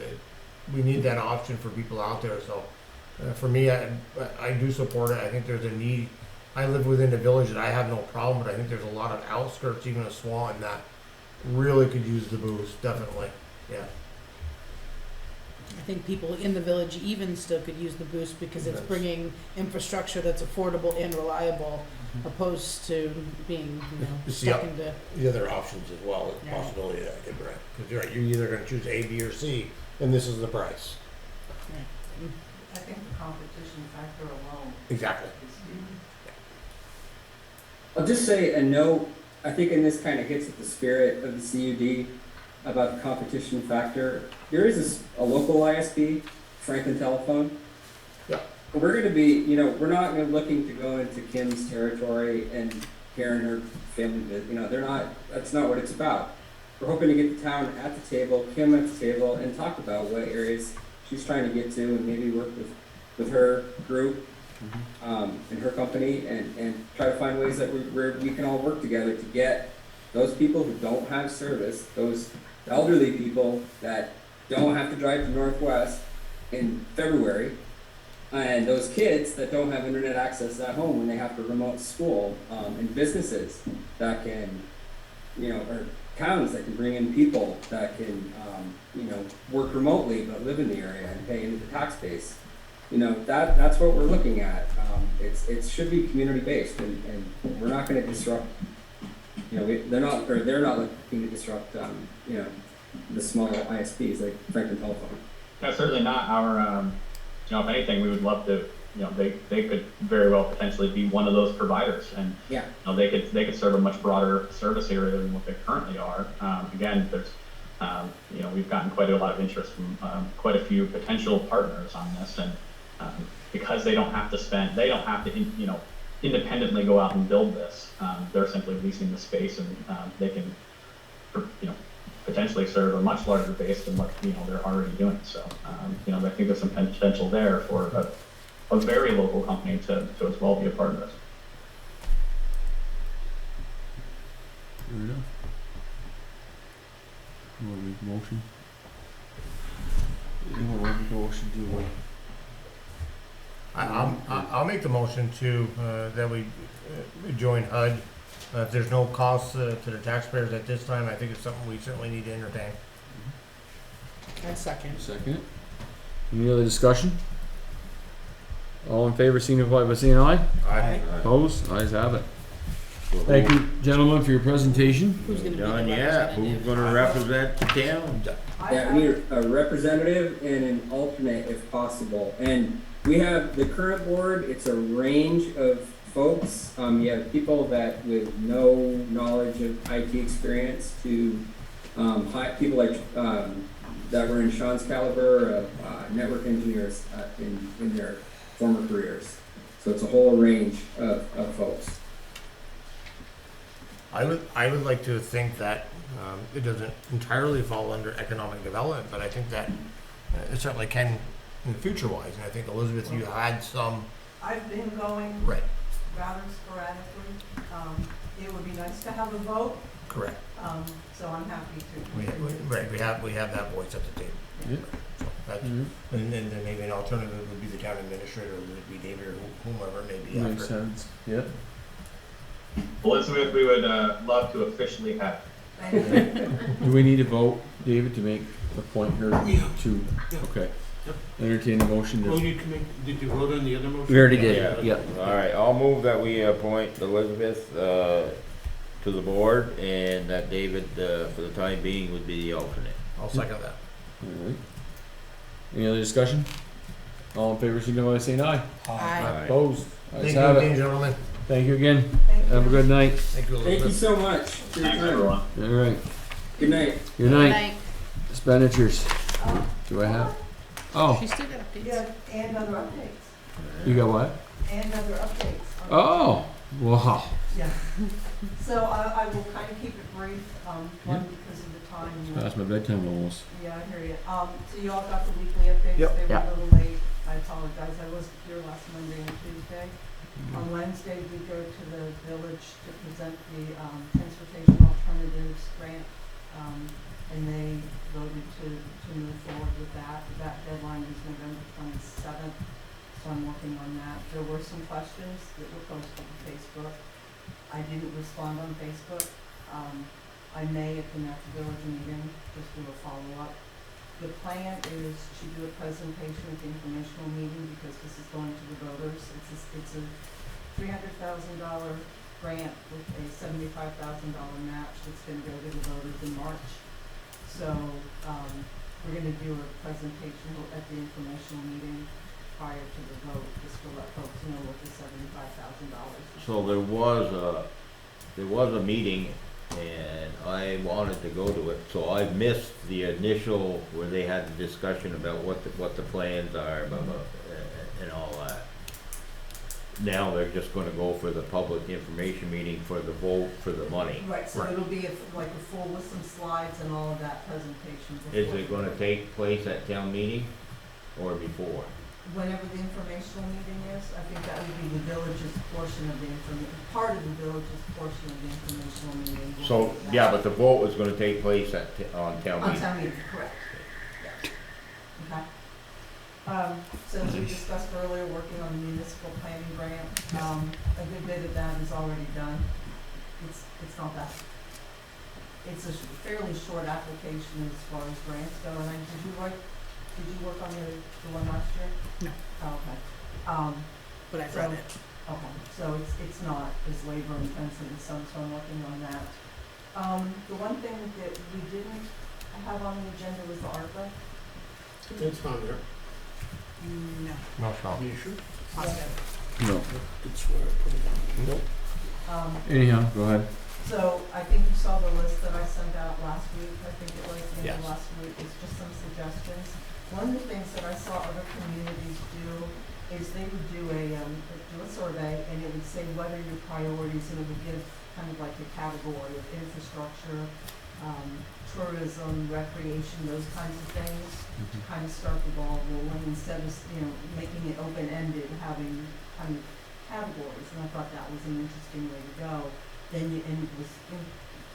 we need that option for people out there. So for me, I do support it. I think there's a need. I live within the village and I have no problem, but I think there's a lot of outskirts, even of Swanton, that really could use the boost, definitely. Yeah. I think people in the village even still could use the boost because it's bringing infrastructure that's affordable and reliable, opposed to being, stuck into the other options as well. The possibility that I could bring. Because you're right, you're either going to choose A, B, or C, and this is the price. I think the competition factor alone. Exactly. I'll just say a note. I think, and this kind of hits at the spirit of the CUD about the competition factor. There is a local ISP, Franklin Telephone. Yeah. we're gonna be, we're not gonna looking to go into Kim's territory and Karen her family, that's not what it's about. We're hoping to get the town at the table, Kim at the table, and talk about what areas she's trying to get to, and maybe work with her group, and her company, and try to find ways that where we can all work together to get those people who don't have service, those elderly people that don't have to drive to Northwest in February, and those kids that don't have internet access at home when they have to remote school, and businesses that can, or towns that can bring in people that can, work remotely but live in the area and pay into the tax base. That's what we're looking at. It should be community based, and we're not going to disrupt. They're not looking to disrupt. The small ISPs like Franklin Telephone. That's certainly not our. If anything, we would love to. They could very well potentially be one of those providers, and they could serve a much broader service area than what they currently are. Again, there's we've gotten quite a lot of interest from quite a few potential partners on this, and because they don't have to independently go out and build this. They're simply leasing the space, and they can potentially serve a much larger base than what they're already doing. So I think there's some potential there for a very local company to as well be a part of this. Fair enough. You want to make a motion? You want to make a motion to I'll make the motion to, that we join HUD. If there's no cost to the taxpayers at this time, I think it's something we certainly need to entertain. Second. Second. Any other discussion? All in favor, signify by saying aye. Aye. Opposed? Ayes have it. Thank you, gentlemen, for your presentation. Who's gonna be the Done, representative? who's gonna represent the town? Yeah, we need a representative and an alternate if possible. And we have the current board, it's a range of folks. You have people that with no knowledge of IT experience to people like that were in Sean's caliber of network engineers in their former careers. So it's a whole range of folks. I would like to think that it doesn't entirely fall under economic development, but I think that it certainly can in the future wise. And I think Elizabeth, you had some. I've been going Right. rather sporadically. It would be nice to have a vote, Correct. so I'm happy to. We have that voice at the table. Yeah. So that's, and then maybe an alternative would be the town administrator, or would it be David or whomever it may be. Makes after. sense. Yep. Elizabeth, we would love to officially have. Do we need to vote, David, to appoint her to? Okay. Yep. Entertain the motion. Well, did you vote on the other motion? We already did. Yeah. All right, I'll move that we appoint Elizabeth to the board, and that David, for the time being, would be the alternate. I'll second that. All right. Any other discussion? All in favor, signify by saying aye. Aye. Opposed? Thank Ayes you have again, it. gentlemen. Thank you again. Thank you. Have a good night. Thank you, Thank you Elizabeth. so much for your Thanks, time. everyone. All right. Good night. Good night. Expenditures. Do I have? Oh, She's still got updates. Yeah, and other updates, you got what? and other updates. Oh, wow. Yeah. So I will kind of keep it brief, one, because of the time. It's past my bedtime almost. Yeah, I hear you. So you all got the weekly updates? Yep. They were Yeah. a little late. I apologize. I wasn't here last Monday and Tuesday. On Wednesday, we go to the village to present the Transportation Alternatives Grant, and they voted to move forward with that. That deadline is November 27th, so I'm working on that. There were some questions that were posted on Facebook. I didn't respond on Facebook. I may at the next village meeting just do a follow-up. The plan is to do a presentation at the informational meeting because this is going to the voters. It's a $300,000 grant with a $75,000 match that's going to go to the voters in March. So we're going to do a presentation at the informational meeting prior to the vote, just to let folks know what the $75,000 is. So there was a meeting, and I wanted to go to it, so I missed the initial where they had the discussion about what the plans are, blah, blah, and all that. Now they're just gonna go for the public information meeting for the vote for the money. Right, so it'll be like a full with some slides and all of that presentation. Is before- it gonna take place at town meeting or before? Whenever the informational meeting is, I think that would be the village's portion of the part of the village's portion of the informational meeting. will So, be that. yeah, but the vote is gonna take place at, on town On meeting. town meeting, correct. Yeah. Okay. So as we discussed earlier, working on the municipal planning grant, a good bit of that is already done. It's not that. It's a fairly short application as far as grants go, and did you work on the one last year? No. Oh, okay. But I've So- read it. Okay, so it's not as labor intensive as some, so I'm working on that. The one thing that we didn't have on the agenda was the ARPA. It's on there. No. No, Sean. You sure? Positive. No. Could swear I put it on. Nope. Anyhow, go ahead. So I think you saw the list that I sent out last week, I think it was, maybe Yes. last week, it's just some suggestions. One of the things that I saw other communities do is they would do a survey, and it would say what are your priorities, and it would give kind of like a category of infrastructure, tourism, recreation, those kinds of things, to kind of start the ball rolling instead of, making it open-ended, having kind of categories, and I thought that was an interesting way to go. Then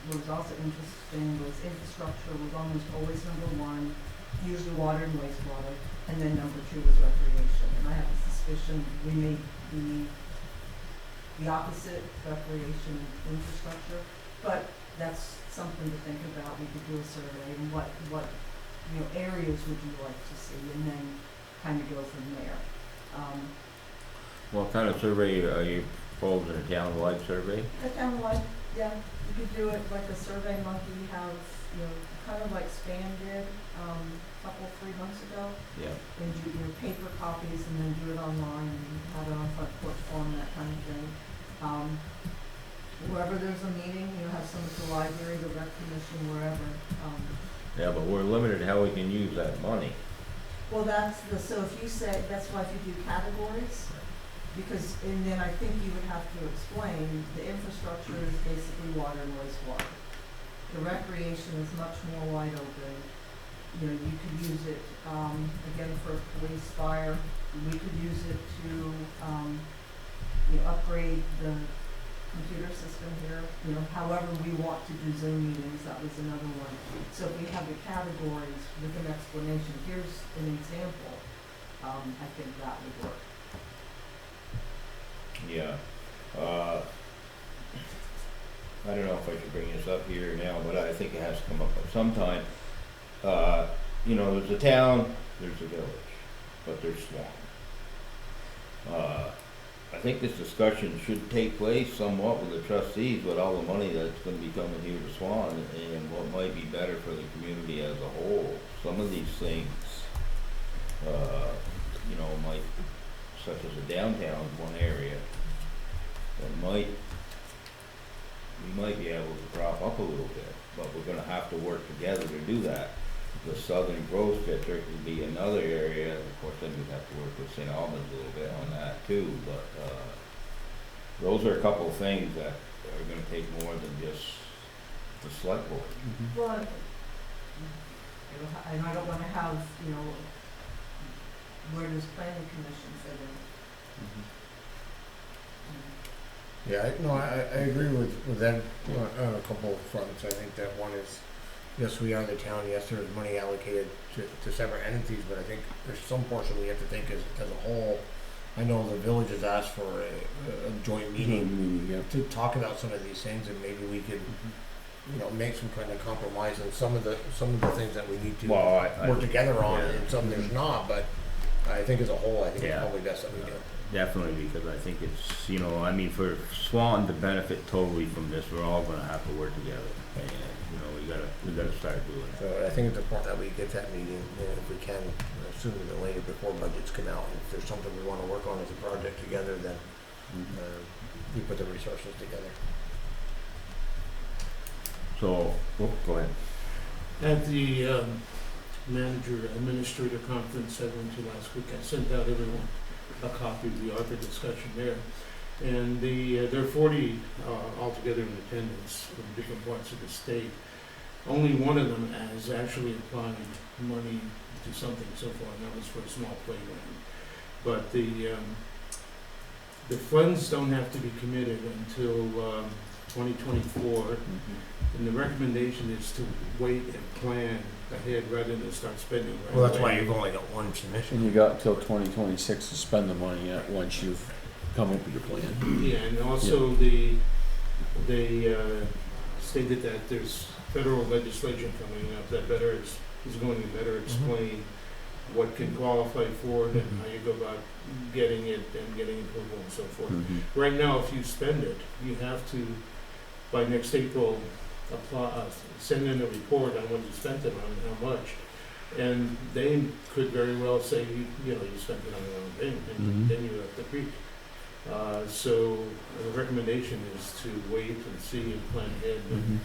what was also interesting was infrastructure was almost always number one, usually water and wastewater, and then number two was recreation. And I have a suspicion we may be the opposite, recreation and infrastructure, but that's something to think about. We could do a survey and what areas would you like to see, and then kind of go from there. What kind of survey are you proposing, a town-wide survey? A townwide, yeah, you could do it like a Survey Monkey have, kind of like Span did, couple, 3 months ago. Yeah. And do your paper copies and then do it online and have it on front porch form, that kind of thing. Wherever there's a meeting, have some at the library, the rec commission, wherever. Yeah, but we're limited how we can use that money. Well, so if you say, that's why if you do categories, because, and then I think you would have to explain, the infrastructure is basically water and wastewater. The recreation is much more wide open. You could use it, again, for police, fire. We could use it to, upgrade the computer system here. However we want to do Zoom meetings, that was another one. So if we have the categories with an explanation, here's an example, I think that would work. Yeah. I don't know if I should bring this up here now, but I think it has to come up at some time. There's a town, there's a village, but there's Swan. I think this discussion should take place somewhat with the trustees with all the money that's gonna be coming here to Swan and what might be better for the community as a whole. Some of these things, might, such as a downtown, one area, that we might be able to prop up a little bit, but we're gonna have to work together to do that. The southern growth district would be another area, of course, then we'd have to work with St. Albans a little bit on that too, but, those are a couple of things that are gonna take more than just the select board. Well, and I don't wanna have, where does planning commission fit in? Yeah, I agree with Ed on a couple of fronts. I think that one is, yes, we are the town, yes, there's money allocated to separate entities, but I think there's some portion we have to think as a whole. I know the village has asked for a joint meeting to talk about some of these things, and maybe we could, make some kind of compromise on some of the things that we need to work together on, and some there's not, but I think as a whole, I think it's probably best that we do. Definitely, because I think it's, for Swan to benefit totally from this, we're all gonna have to work together. And, we gotta start doing it. So I think it's important that we get that meeting, if we can, sooner than later, before budgets come out. And if there's something we wanna work on as a project together, then, we put the resources together. So, go ahead. At the administrator conference I went to last week, I sent out everyone a copy of the ARPA discussion there. And there are 40 altogether in attendance from different parts of the state. Only one of them has actually applied money to something so far, and that was for a small playground. But the funds don't have to be committed until 2024, and the recommendation is to wait and plan ahead rather than start spending right Well, that's away. why you've only got one submission. And you got till 2026 to spend the money at once you've come up with your plan. Yeah, and also they stated that there's federal legislation coming up that is going to better explain what can qualify for it and how you go about getting it and getting approval and so forth. Right now, if you spend it, you have to, by next April, send in a report on what you spent it on and how much. And they could very well say, you spent it on the wrong thing, and then you have to creep. So the recommendation is to wait and see and plan ahead and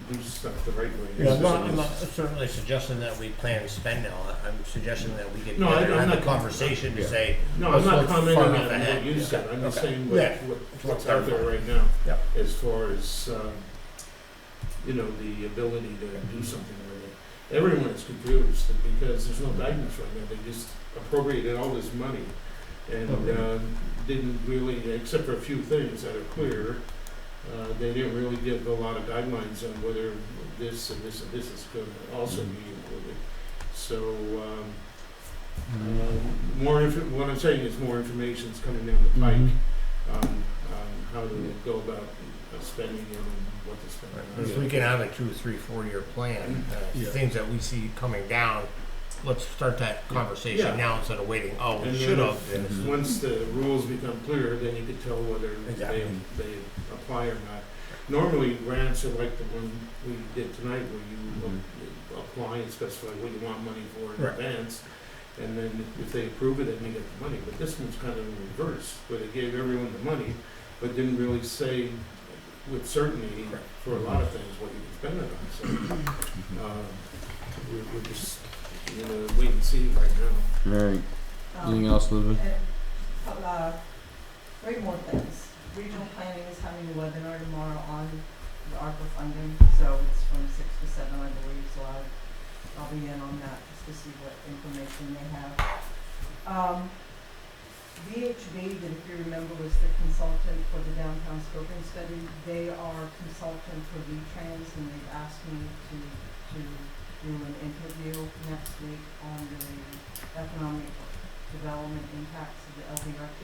do stuff the right way. Yeah, I'm not certainly suggesting that we plan to spend now. I'm suggesting that we get No, together and I'm have not a conversation to say, No, I'm let's not look far commenting on enough ahead. what you said. I'm just Okay. saying Yeah. what's out there right now Yeah. as far as, the ability to do something with it. Everyone is confused because there's no guidance right now. They just appropriated all this money and didn't really, except for a few things that are clear, they didn't really give a lot of guidelines on whether this and this and this is going to also be included. So, what I'm saying is more information is coming down the pike on how to go about spending it and what to spend it on. If we can have a 2, 3, 4-year plan, things that we see coming down, let's start that conversation now instead of waiting, we And should then have. once the rules become clear, then you can tell whether Exactly. they apply or not. Normally, grants are like the one we did tonight, where you apply and specify what you want money for in Right. advance, and then if they approve it, then you get the money. But this one's kind of in reverse, where they gave everyone the money, but didn't really say with certainty for a lot of things what you can spend it on. So we're just wait and see right now. All right. Anything else, Elizabeth? Three more things. Regional planning is having a webinar tomorrow on the ARPA funding, so it's from 6 to 7, I believe, so I'll be in on that just to see what information they have. VHB, that if you remember, was the consultant for the downtown scoping study. They are consultant for V-Trans, and they've asked me to do an interview next week on the economic development impacts of the LVRT.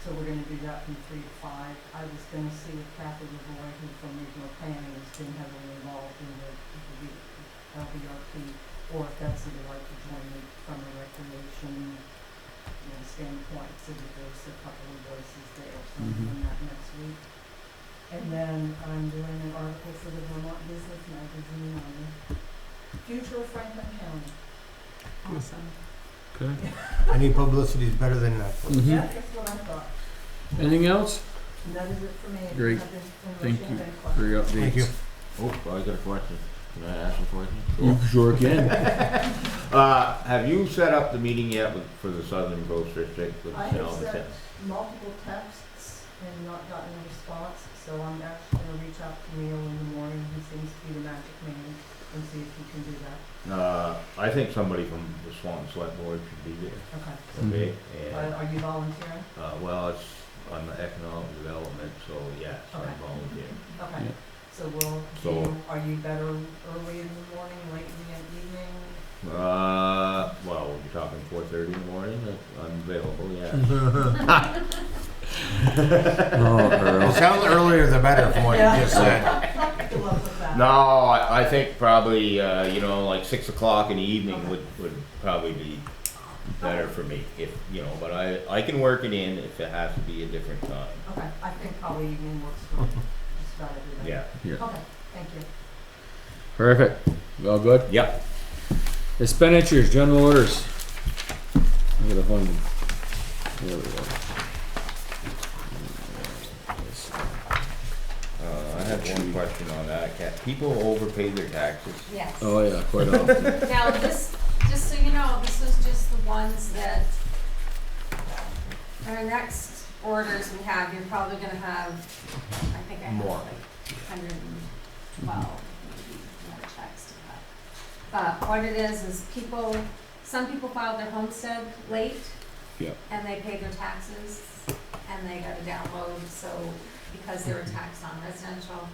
So we're gonna do that from 3 to 5. I was gonna see if Kathy Lavoy, who from regional planning has been heavily involved in the LVRT, or if that's who would like to join me from a recreation standpoint, so that there's a couple of voices there. So I'm doing that next week. And then I'm doing an article for the Vermont Business Magazine on the future of Franklin County. Awesome. Okay. Any publicity is better than that. Yeah, that's what I thought. Anything else? And that is it for me. Great. Thank you for your updates. Thank you. Oh, I got a question. Can I ask a question? You sure can. Have you set up the meeting yet for the Southern Coast District? With, I have sent multiple texts and not gotten a response, so I'm actually going to reach out to Neil in the morning, who seems to be the magic man, and see if he can do that. I think somebody from the Swanton Selectboard should be there. Okay. Okay. And, Are you volunteering? well, it's on the economic development, so yes, Okay. I'm volunteering. Okay. Yeah. So are you better early in the morning, late in the evening? Well, you're talking 4:30 in the morning. I'm available. Yeah. It sounds earlier the better from what you just said. Good luck with that. No, I think probably like 6 o'clock in the evening would probably be better for me. If but I can work it in if it has to be a different time. Okay, I think probably evening works for just about everybody. Yeah. Okay, thank you. Perfect. All good? Yep. Expenditures, general orders. I gotta find them. There we go. I have one question on that. Can people overpay their taxes? Yes. Oh, yeah, quite often. Now, this, just so you know, this is just the ones that, our next orders we have, you're probably gonna have, I think I have More. like 112, maybe more checks to that. But what it is people, some people filed their homestead late. Yep. And they paid their taxes, and they got a download, so because they were taxed on residential,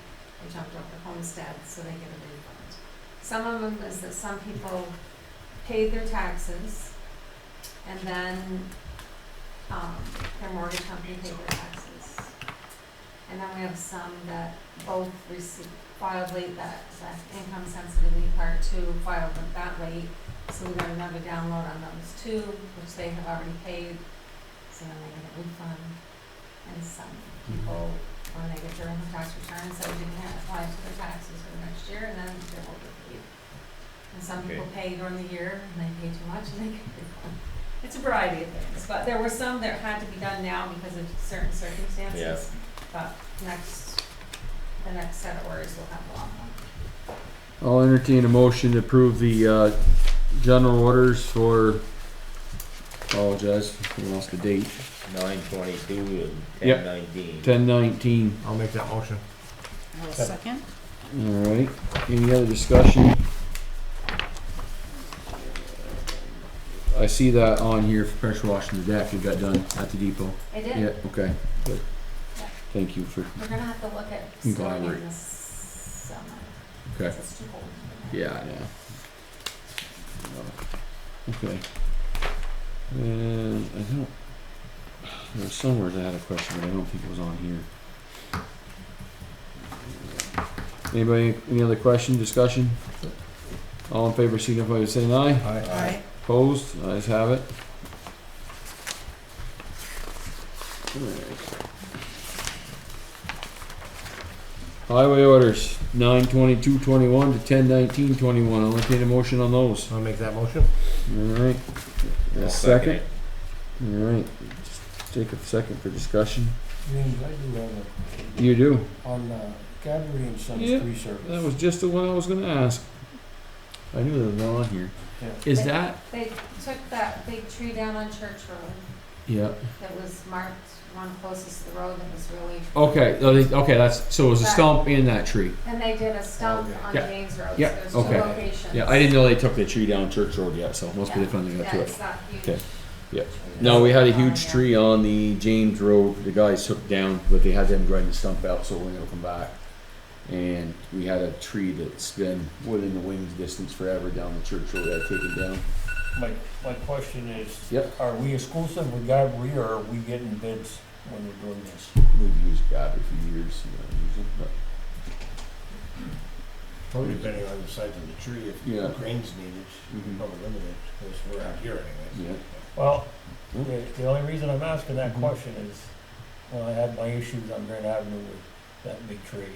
they jumped up the homestead, so they get a refund. Some of them is that some people paid their taxes, and then, their mortgage company paid their taxes. And then we have some that both filed late, that income sensitivity part too, filed that late. So we got another download on those two, which they have already paid, so then they get a refund. And some people, when they get their income tax return, so they didn't apply to their taxes for the next year, and then they're overpaid. And some people pay during the year, and they pay too much, and they get a refund. It's a variety of things, but there were some that had to be done now because of certain circumstances. But the next set of orders will have a lot more. I'll entertain a motion to approve the, general orders for, apologize, we lost the date. 9/22 and Yep. 10/19. 10/19. I'll make that motion. I will second. Alright, any other discussion? I see that on here for pressure washing the deck, it got done at the depot. I did. Yeah, okay, good. Yeah. Thank you for, We're gonna have to look at I'm storing glad in the summer. okay, It's too cold. yeah, yeah. Okay. And I don't, there was somewhere I had a question, but I don't think it was on here. Anybody, any other question, discussion? All in favor, signify by saying aye. Aye. Opposed, ayes have it. Highway orders, 9/22/21 to 10/19/21. I'll entertain a motion on those. I'll make that motion. Alright. A I'll second? it. Alright, just take a second for discussion. James, I do have You do? on Cadbury and Sons Yeah, tree service. That was just the one I was gonna ask. I knew there was one on here. Yeah. Is that? They took that big tree down on Church Road Yeah. that was marked one closest to the road that was really, Okay, okay, that's, so it was a stump in that tree. and they did a stump on Yeah. James Road, so Yeah, there's two okay. locations. Yeah, I didn't know they took the tree down Church Road yet, so must be the fun they got to Yeah, it. it's that huge. Okay. Yeah. tree. No, we had a huge Yeah. tree on the James Road, the guys took down, but they had them grind the stump out, so we're gonna come back. And we had a tree that's been within the wings distance forever down the Church Road, I taken down. My question is, Yep. are we exclusive with Gabri, or are we getting bids when we're doing this? We've used Gabby for years, but Probably depending on the size of the tree, if Yeah. grain's needed, Mhm. probably limited, because we're out here anyways. yeah. Well, Hmm. the only reason I'm asking that question is, when I had my issues on Grand Avenue with that big tree,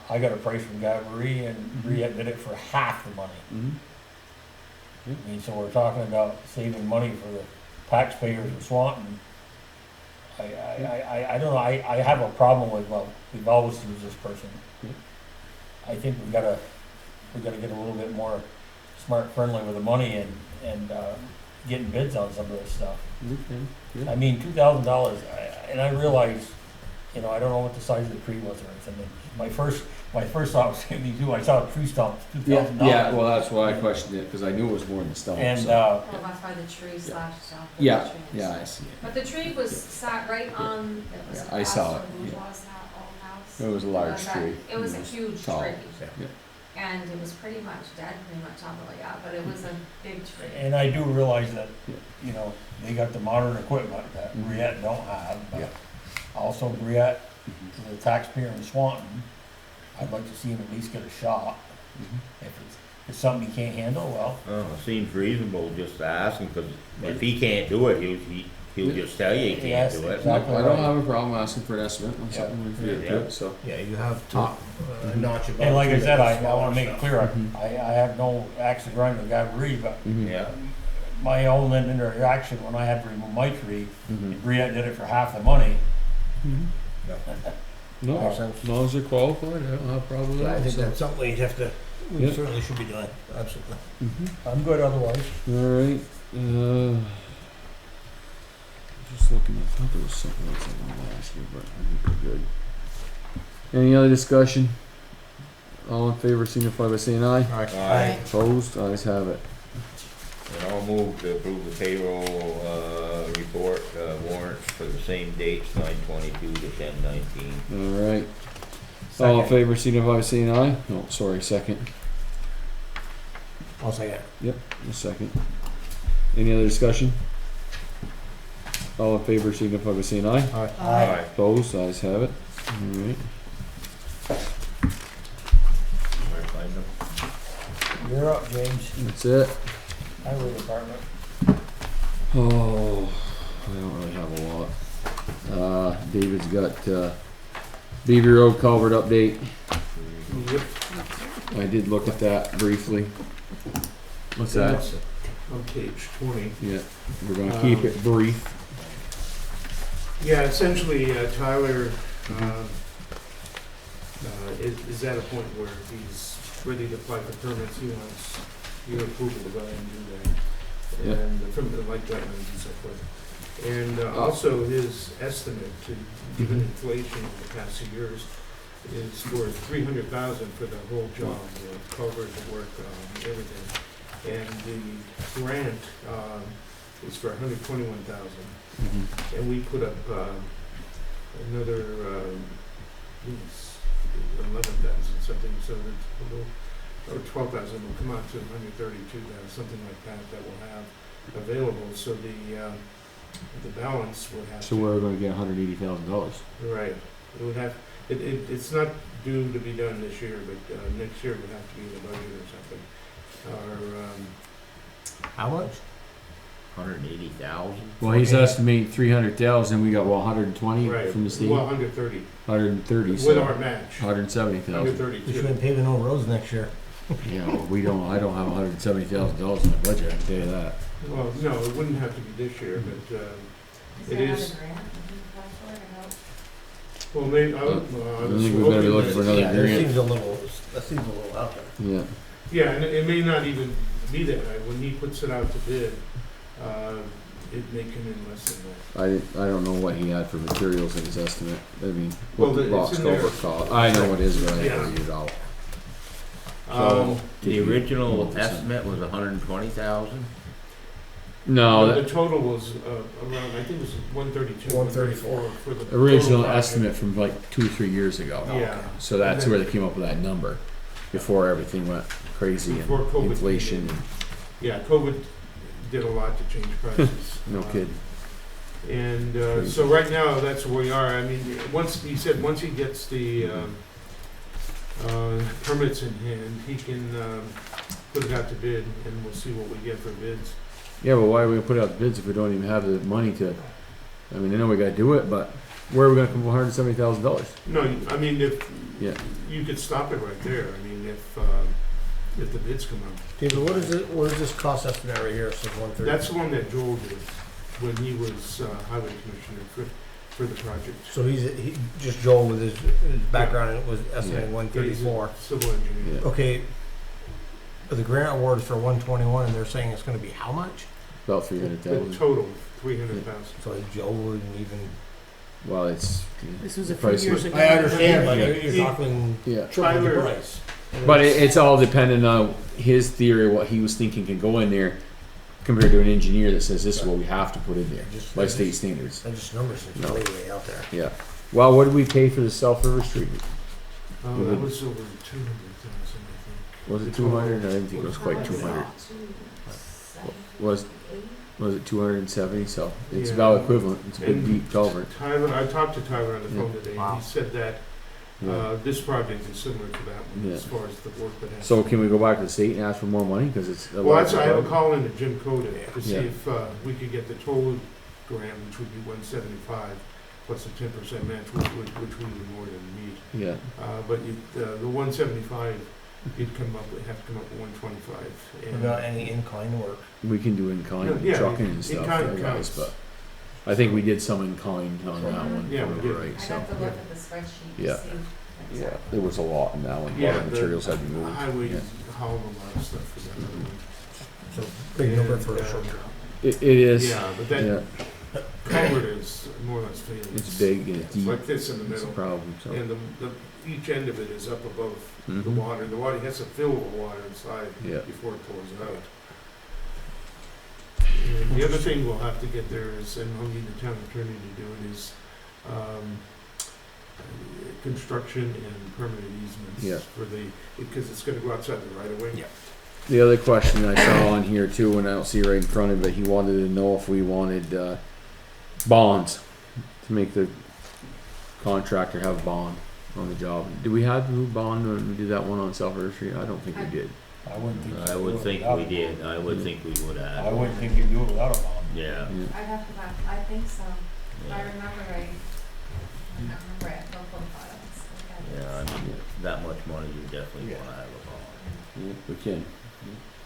I got a price from Gabri, and Briette did it for half the money. Mhm. I mean, so we're talking about saving money for the taxpayers of Swanton. I don't know, I have a problem with, well, we've always used this person. Yeah. I think we gotta get a little bit more smart friendly with the money and getting bids on some of this stuff. Okay, yeah. I mean, $2,000, and I realize, you know, I don't know what the size of the tree was or anything. My first thought was $72. I saw a tree stump, $2,000. Yeah, well, that's why I questioned it, because I knew it was more than the stump. And, so. Well, that's why the tree slashed off. the Yeah, trees. yeah, I see it. But the tree was sat right on, it was Yeah, I saw it, across from yeah. Bourgeois' old house. It was a large that- tree. It was a huge tall. tree, Yeah. and it was pretty much dead, pretty much all the way up, but it was a big tree. And I do realize that, Yeah. you know, they got the modern equipment that Mhm. Briette don't have, Yeah. but also Briette, Mhm. as a taxpayer in Swanton, I'd like to see him at least get a shot. Mhm. If it's something he can't handle, well, Well, it seems reasonable just to ask him, because if he can't do it, he'll just tell you he can't Yes, do it. exactly. I don't have a problem asking for an estimate on something when we get to Yeah. it, so. Yeah, you have top notch above. and like I tree said, that's I wanna make it clear, Mhm. I have no axe to grind with Gabri, but Mhm. Yeah, my own interaction when I had to remove my tree, Mhm. Briette did it for half the money. Mhm. No, Makes sense. as long as they're qualified, I don't have a problem with Yeah, that. I think so. that's something we have to, we Yep. certainly should be doing, absolutely. I'm good otherwise. Alright, just looking, I thought there was something else I wanted to ask you, but I think we're good. Any other discussion? All in favor, signify by saying aye. Aye. Opposed, ayes have it. And I'll move to approve the payroll, report, warrants for the same dates, 9/22 to 10/19. Alright. All in favor, signify by saying aye. Oh, sorry, second. I'll say that. Yep, a second. Any other discussion? All in favor, signify by saying aye. Aye. Opposed, ayes have it. Alright. Wanna find them? You're up, James. That's it. Highway Department. Oh, I don't really have a lot. David's got, Beaver Road culvert update. Yep. I did look at that briefly. What's that? That's on page 20. Yeah, we're gonna keep it brief. Yeah, essentially, Tyler is at a point where he's ready to apply for permits. He wants your approval to go ahead and do that. Yep. And from the like wetlands and so forth. And also his estimate, given inflation in the past few years, is for $300,000 for the whole job, the culvert, the work, everything. And the grant is for $121,000. Mhm. And we put up another 11,000 something, so that or 12,000 will come out to 132,000, something like that, that we'll have available. So the balance will have. So we're gonna get $180,000. Right. It would have. It's not due to be done this year, but next year it would have to be in the budget or something. Or How much? 180,000? Well, he's estimating 300,000. We got 120 right. from the state. Well, 130 130. with So our match. 170,000. 132. We should be paving no roads next year. Yeah, well, we don't. I don't have $170,000 in my budget. I can tell you that. Well, no, it wouldn't have to be this year, but it is. Well, maybe I think we better be looking for another Yeah, grant. that seems a little out there. Yeah. Yeah, and it may not even be that high. When he puts it out to bid, it may come in less than that. I don't know what he had for materials in his estimate. I mean, Well, what the it's box in there. culvert cost. I know what it is, but I Yeah. haven't figured it out. The original estimate was 120,000? No, The total was around, I think it was 132. 134. For the original total project. estimate from like 2 or 3 years ago. Yeah. So that's And where then- they came up with that number before everything went crazy Before and COVID inflation. And, Yeah, COVID did a lot to change prices. no kid. And Crazy. so right now, that's where we are. I mean, once he gets the permits in hand, he can put it out to bid, and we'll see what we get for bids. Yeah, but why are we gonna put out bids if we don't even have the money to? I mean, I know we gotta do it, but where are we gonna come up with $170,000? No, I mean, if Yeah. you could stop it right there. I mean, if the bids come up. David, what is this cost estimate right here? It says 130. That's the one that Joel did when he was highway commissioner for the project. So he just Joel with his background, it was estimating 134. Civil engineer. Yeah. Okay, the grant award is for 121, and they're saying it's gonna be how much? About The 300,000. total, 300,000. So Joel wouldn't even. Well, it's This was a the few price years was- ago. I understand, but Yeah. you're talking Yeah. triple the Tyler- price. But it's all dependent on his theory, what he was thinking can go in there, compared to an engineer that says this is what we have to put in there by state standards. That just numbers seem No. way out there. Yeah. Well, what did we pay for the South River Street? That was over 200,000, I think. Was it 200? I didn't think it was quite 200. Was it 270? So it's Yeah. about equivalent. It's a big And deep culvert. Tyler, I talked to Tyler on the phone Yeah. today, Wow. and he said that Yeah. this project is similar to that one Yeah. as far as the work that has. So can we go back to the state and ask for more money because it's a Well, larger I have a project? call in to Jim Coda to see Yeah. if we could get the total grant, which would be 175 plus a 10% match, which we would more than meet. Yeah. But the 175, you'd have to come up with 125. And Without any incline work. We can do in kind Yeah, trucking and stuff. in-kind otherwise, counts. but I think we did some in kind on that one. Yeah, we did. Right, I'd so, have to look at the spreadsheet Yeah. to see. yeah, there was a lot in that one. A lot Yeah, of materials had to be the moved. highways Yeah. hauled a lot of stuff for that. So big number for a And, short job. It is. Yeah, but Yeah, that culvert is more or less failing. it's big and it's It's deep. like this in the It's a middle, problem, so. and each end of it is up above the Mhm. water. The water has to fill the water inside Yeah. before it pours out. And the other thing we'll have to get there is, and we'll need the town attorney to do it, is construction and permanent easements Yeah. for the, because it's gonna go outside the right of way. Yeah. The other question I saw on here too, and I don't see it right in front of it, he wanted to know if we wanted, bonds to make the contractor have bond on the job. Do we have to bond when we did that one on South River Street? I don't think we did. I wouldn't think. I you'd would do it think without we a did, bond. I would think we would I have. wouldn't think you'd do it without a bond. Yeah. Yeah. I'd have to back, I think so. If I Yeah. remember right. I can't remember it, no profiles. Yeah, I mean, that much money, you definitely wanna have a bond. Yeah, we can.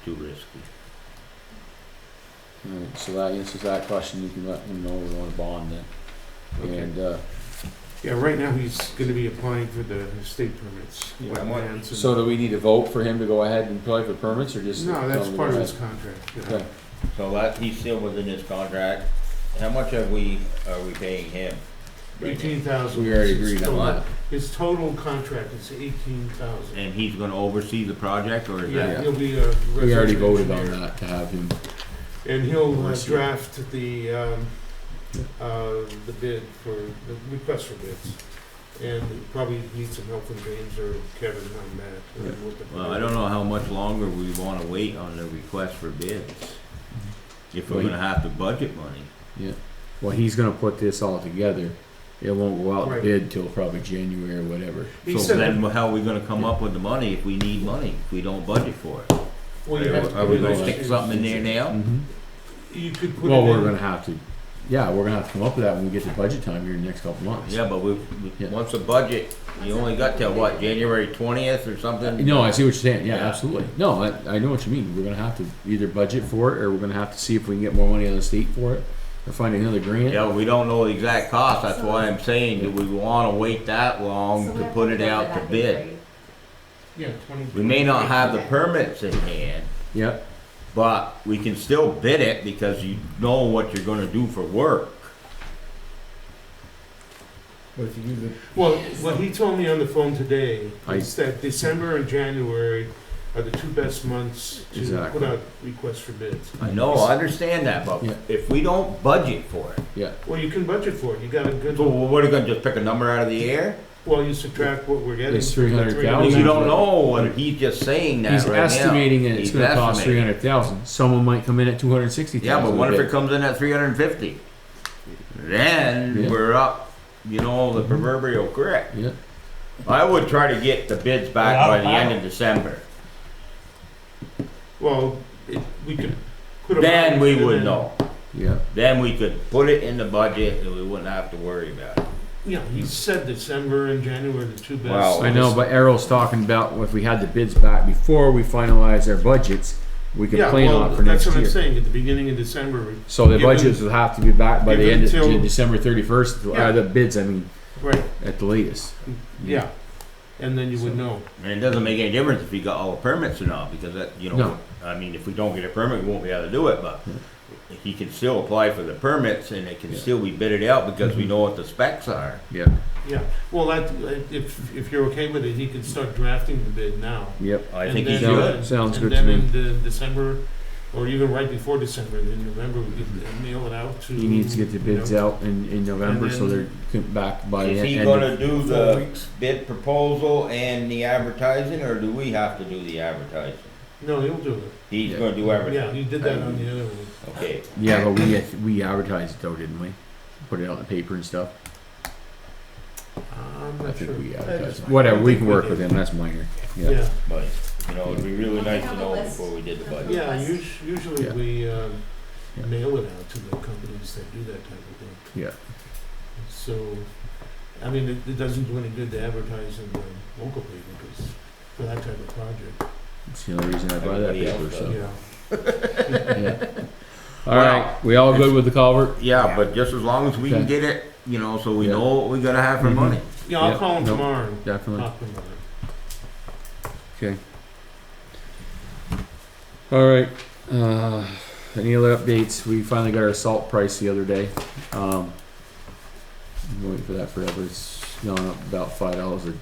Too risky. Alright, so that answers that question. You can let him know we want a bond then. Okay. And, Yeah, right now he's gonna be applying for the state permits. Yeah, wetlands and- so do we need to vote for him to go ahead and apply for permits or just? No, tell that's him to part go of his ahead? contract. Yeah. Okay. So that, he's still within his contract. How much are we paying him? 18,000. We already agreed on that. His total contract is 18,000. And he's gonna oversee the project, or is Yeah, that? he'll be a. We already resident voted on engineer. that to have him. And he'll Oversee. draft the bid for, the request for bids. And probably need some help from James or Kevin on that. Yeah. with the- Well, I don't know how much longer we wanna wait on the request for bids. If we're Wait. gonna have to budget money. Well, he's gonna put this all together. It won't go out Right. bid till probably January or whatever. He So said then how are we gonna come up with the money if we need money, if we don't budget for it? Well, you have to Are we put it gonna in- stick something in there now? You could put it Well, in. we're gonna have to, yeah, we're gonna have to come up with that when we get to budget time here in the next couple months. Yeah, but Yeah. once the budget, you only got till what, January 20th or something? No, I see what you're saying. Yeah, Yeah. absolutely. No, I know what you mean. We're gonna have to either budget for it or we're gonna have to see if we can get more money on the state for it or find another grant. Yeah, we don't know the exact cost, that's why I'm saying, do we wanna wait that long to put it out to bid? Yeah, 20. We may not have the permits in hand, Yeah. but we can still bid it because you know what you're gonna do for work. But if you do Well, what he told me on the phone today I- is that December and January are the two best months to Exactly. put out requests for bids. I know, I understand that, but Yeah. if we don't budget for it, Yeah. Well, you can budget for it. You got a good, so what are we gonna just pick a number out of the air? well, you subtract what we're getting. It's from the 300,000. You don't know what, he's just saying that He's right now. estimating it. It's He's gonna cost estimating. 300,000. Someone might come in at 260,000. Yeah, but what if it comes in at 350? Then Yeah. we're up, you know, the proverbial creek. Yeah. I would try to get the bids back by the end of December. Well, we could put a. Then we and would then- know. Yeah. Then we could put it in the budget and we wouldn't have to worry about it. Yeah, he said December and January are the two best. Wow. I know, but Errol's talking about if we had the bids back before we finalize our budgets, we could Yeah, plan well, on it for next that's what I'm year. saying, at the beginning of December. So the given- budgets will have to be back by the given end of till- December 31st, Yeah. the bids, I mean, Right, at the latest. yeah, and then you would know. And it doesn't make any difference if you got all the permits or not, because that, you know, No. I mean, if we don't get a permit, we won't be able to do it, but he can still apply for the permits and it can Yeah. still be bidded out because we know what the specs are. Yeah. Yeah, well, that, if you're okay with it, he can start drafting the bid now. Yep. I And think he then, should. Sounds good And to then me. in December, or even right before December, in November, we could mail it out to. He needs to get the bids you know, out in November, so they're back by the Is he end gonna of do 4 the weeks. bid proposal and the advertising, or do we have to do the advertising? No, he'll do it. He's Yeah. gonna do everything? Yeah, he did that on the other one. Okay. Yeah, but we advertised it though, didn't we? Put it on the paper and stuff. I'm I not think sure. we That's advertised. fine. Whatever, I we think can work did. with him, that's minor. Yeah, Yeah. But, you know, it'd be really nice to have a know list. before we did the budget. yeah, usually Yeah. we Yeah. mail it out to the companies that do that type of thing. Yeah. So, I mean, it doesn't do any good to advertise in the local paper, because for that type of project. That's the only reason I buy that Everybody paper, else so. Yeah. Yeah. All right, we all good with the culvert? Yeah, but just as long as we can Okay. get it, you know, so we Yeah. know what we gotta have for Mhm. money. Yeah, I'll Yep, call him nope, tomorrow and Definitely. talk to him about it. Okay. All right, any other updates? We finally got our salt price the other day. I'm waiting for that forever. It's gone up about $5 a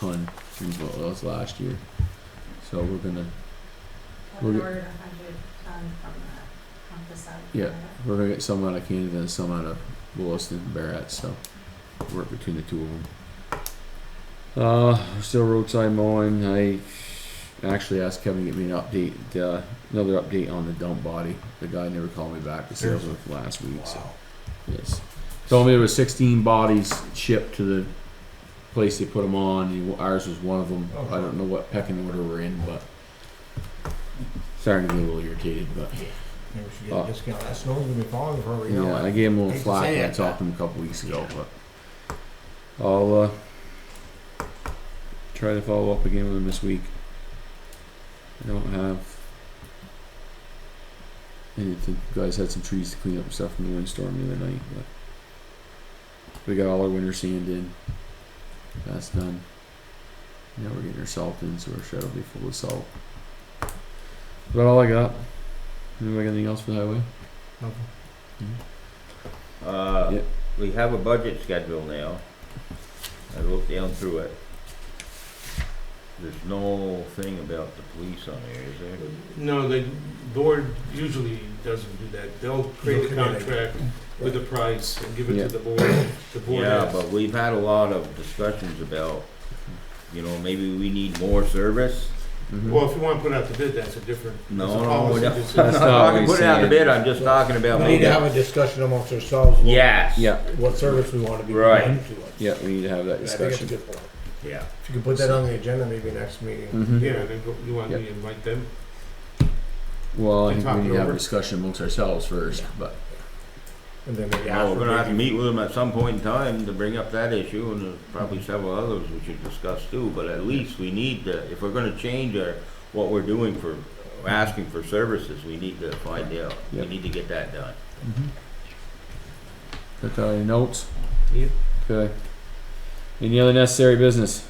ton from what it was last year. So we're gonna, I've We'll get- ordered 100 ton from the side. yeah, we're gonna get some out of Canada and some out of Williston, Barrett, so work between the two of them. Still roadside mowing. I actually asked Kevin to get me an update, another update on the dump body. The guy never called me back. The sales was last week, so yes. Told me there was 16 bodies shipped to the place they put them on. Ours was one of them. I don't know what pecking order we're in, but starting to get a little irritated. But Maybe we should get a discount. That snow's gonna be falling before we know yeah, it. I gave him a little Hate to flack say when I it, talked to him a couple weeks ago, but I'll try to follow up again with him this week. I don't have anything. Guys had some trees to clean up and stuff from the windstorm the other night, but we got all our winter sand in. That's done. Now we're getting our salt in, so our shed will be full of salt. About all I got. Anybody got anything else for the highway? Uh, we have a budget schedule now. I looked down through it. There's no thing about the police on there, is there? No, the board usually doesn't do that. They'll create a contract with a price and give it to the board. The board Yeah, has- but we've had a lot of discussions about, you know, maybe we need more service. Well, if you wanna put out the bid, that's a different. No, that's a no, policy we're not, decision. I'm not talking putting out the bid, I'm just talking about. We need to have a discussion amongst ourselves. Yes. Yeah. What service we want to be Right. providing to us. Yeah, we need to have that I think it's a discussion. good point. Yeah. If you could put that on the agenda, maybe next meeting. Mhm. Yeah, then you want Yep. me to invite them? Well, I And think talk we it need to have a over. discussion amongst ourselves first, but And then maybe No, after. we're gonna have to maybe- meet with them at some point in time to bring up that issue, and there's probably several others we should discuss too, but at least we need to, if we're gonna change what we're doing for, asking for services, we need to find out. We Yep. need to get that done. got that on your notes? Yep. Okay. Any other necessary business?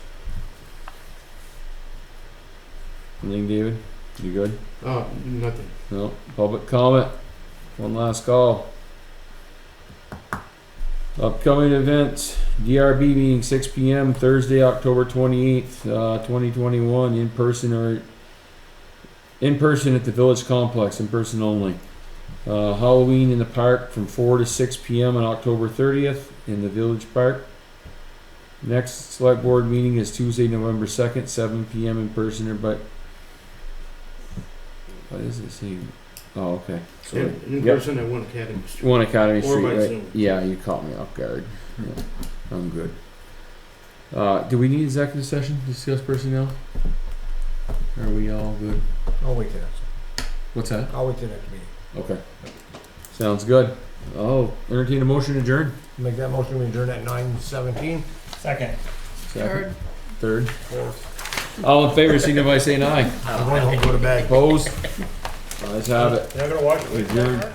Anything, David? You good? Oh, nothing. No. Public comment? One last call. Upcoming events, DRB meeting 6 p.m. Thursday, October 28th, 2021, in person at the Village Complex, in person only. Halloween in the park from 4 to 6 p.m. on October 30th in the Village Park. Next select board meeting is Tuesday, November 2nd, 7 p.m. in person or by. What is it saying? Oh, okay. Sorry. In Yep. person at 1 Academy Street. 1 Academy Or Street, by right? Zoom. Yeah, you caught me off guard. Yeah, I'm good. Do we need executive session to discuss personnel? Are we all good? I'll wait till next. What's that? I'll wait till next meeting. Okay. Sounds good. I'll entertain a motion to adjourn. Make that motion to adjourn at 9:17. Second. Second. Third. Fourth. All in favor, signify by saying aye. I'm going home, go to bed. Opposed? Ayes have it. You're not gonna watch it. Adjourned.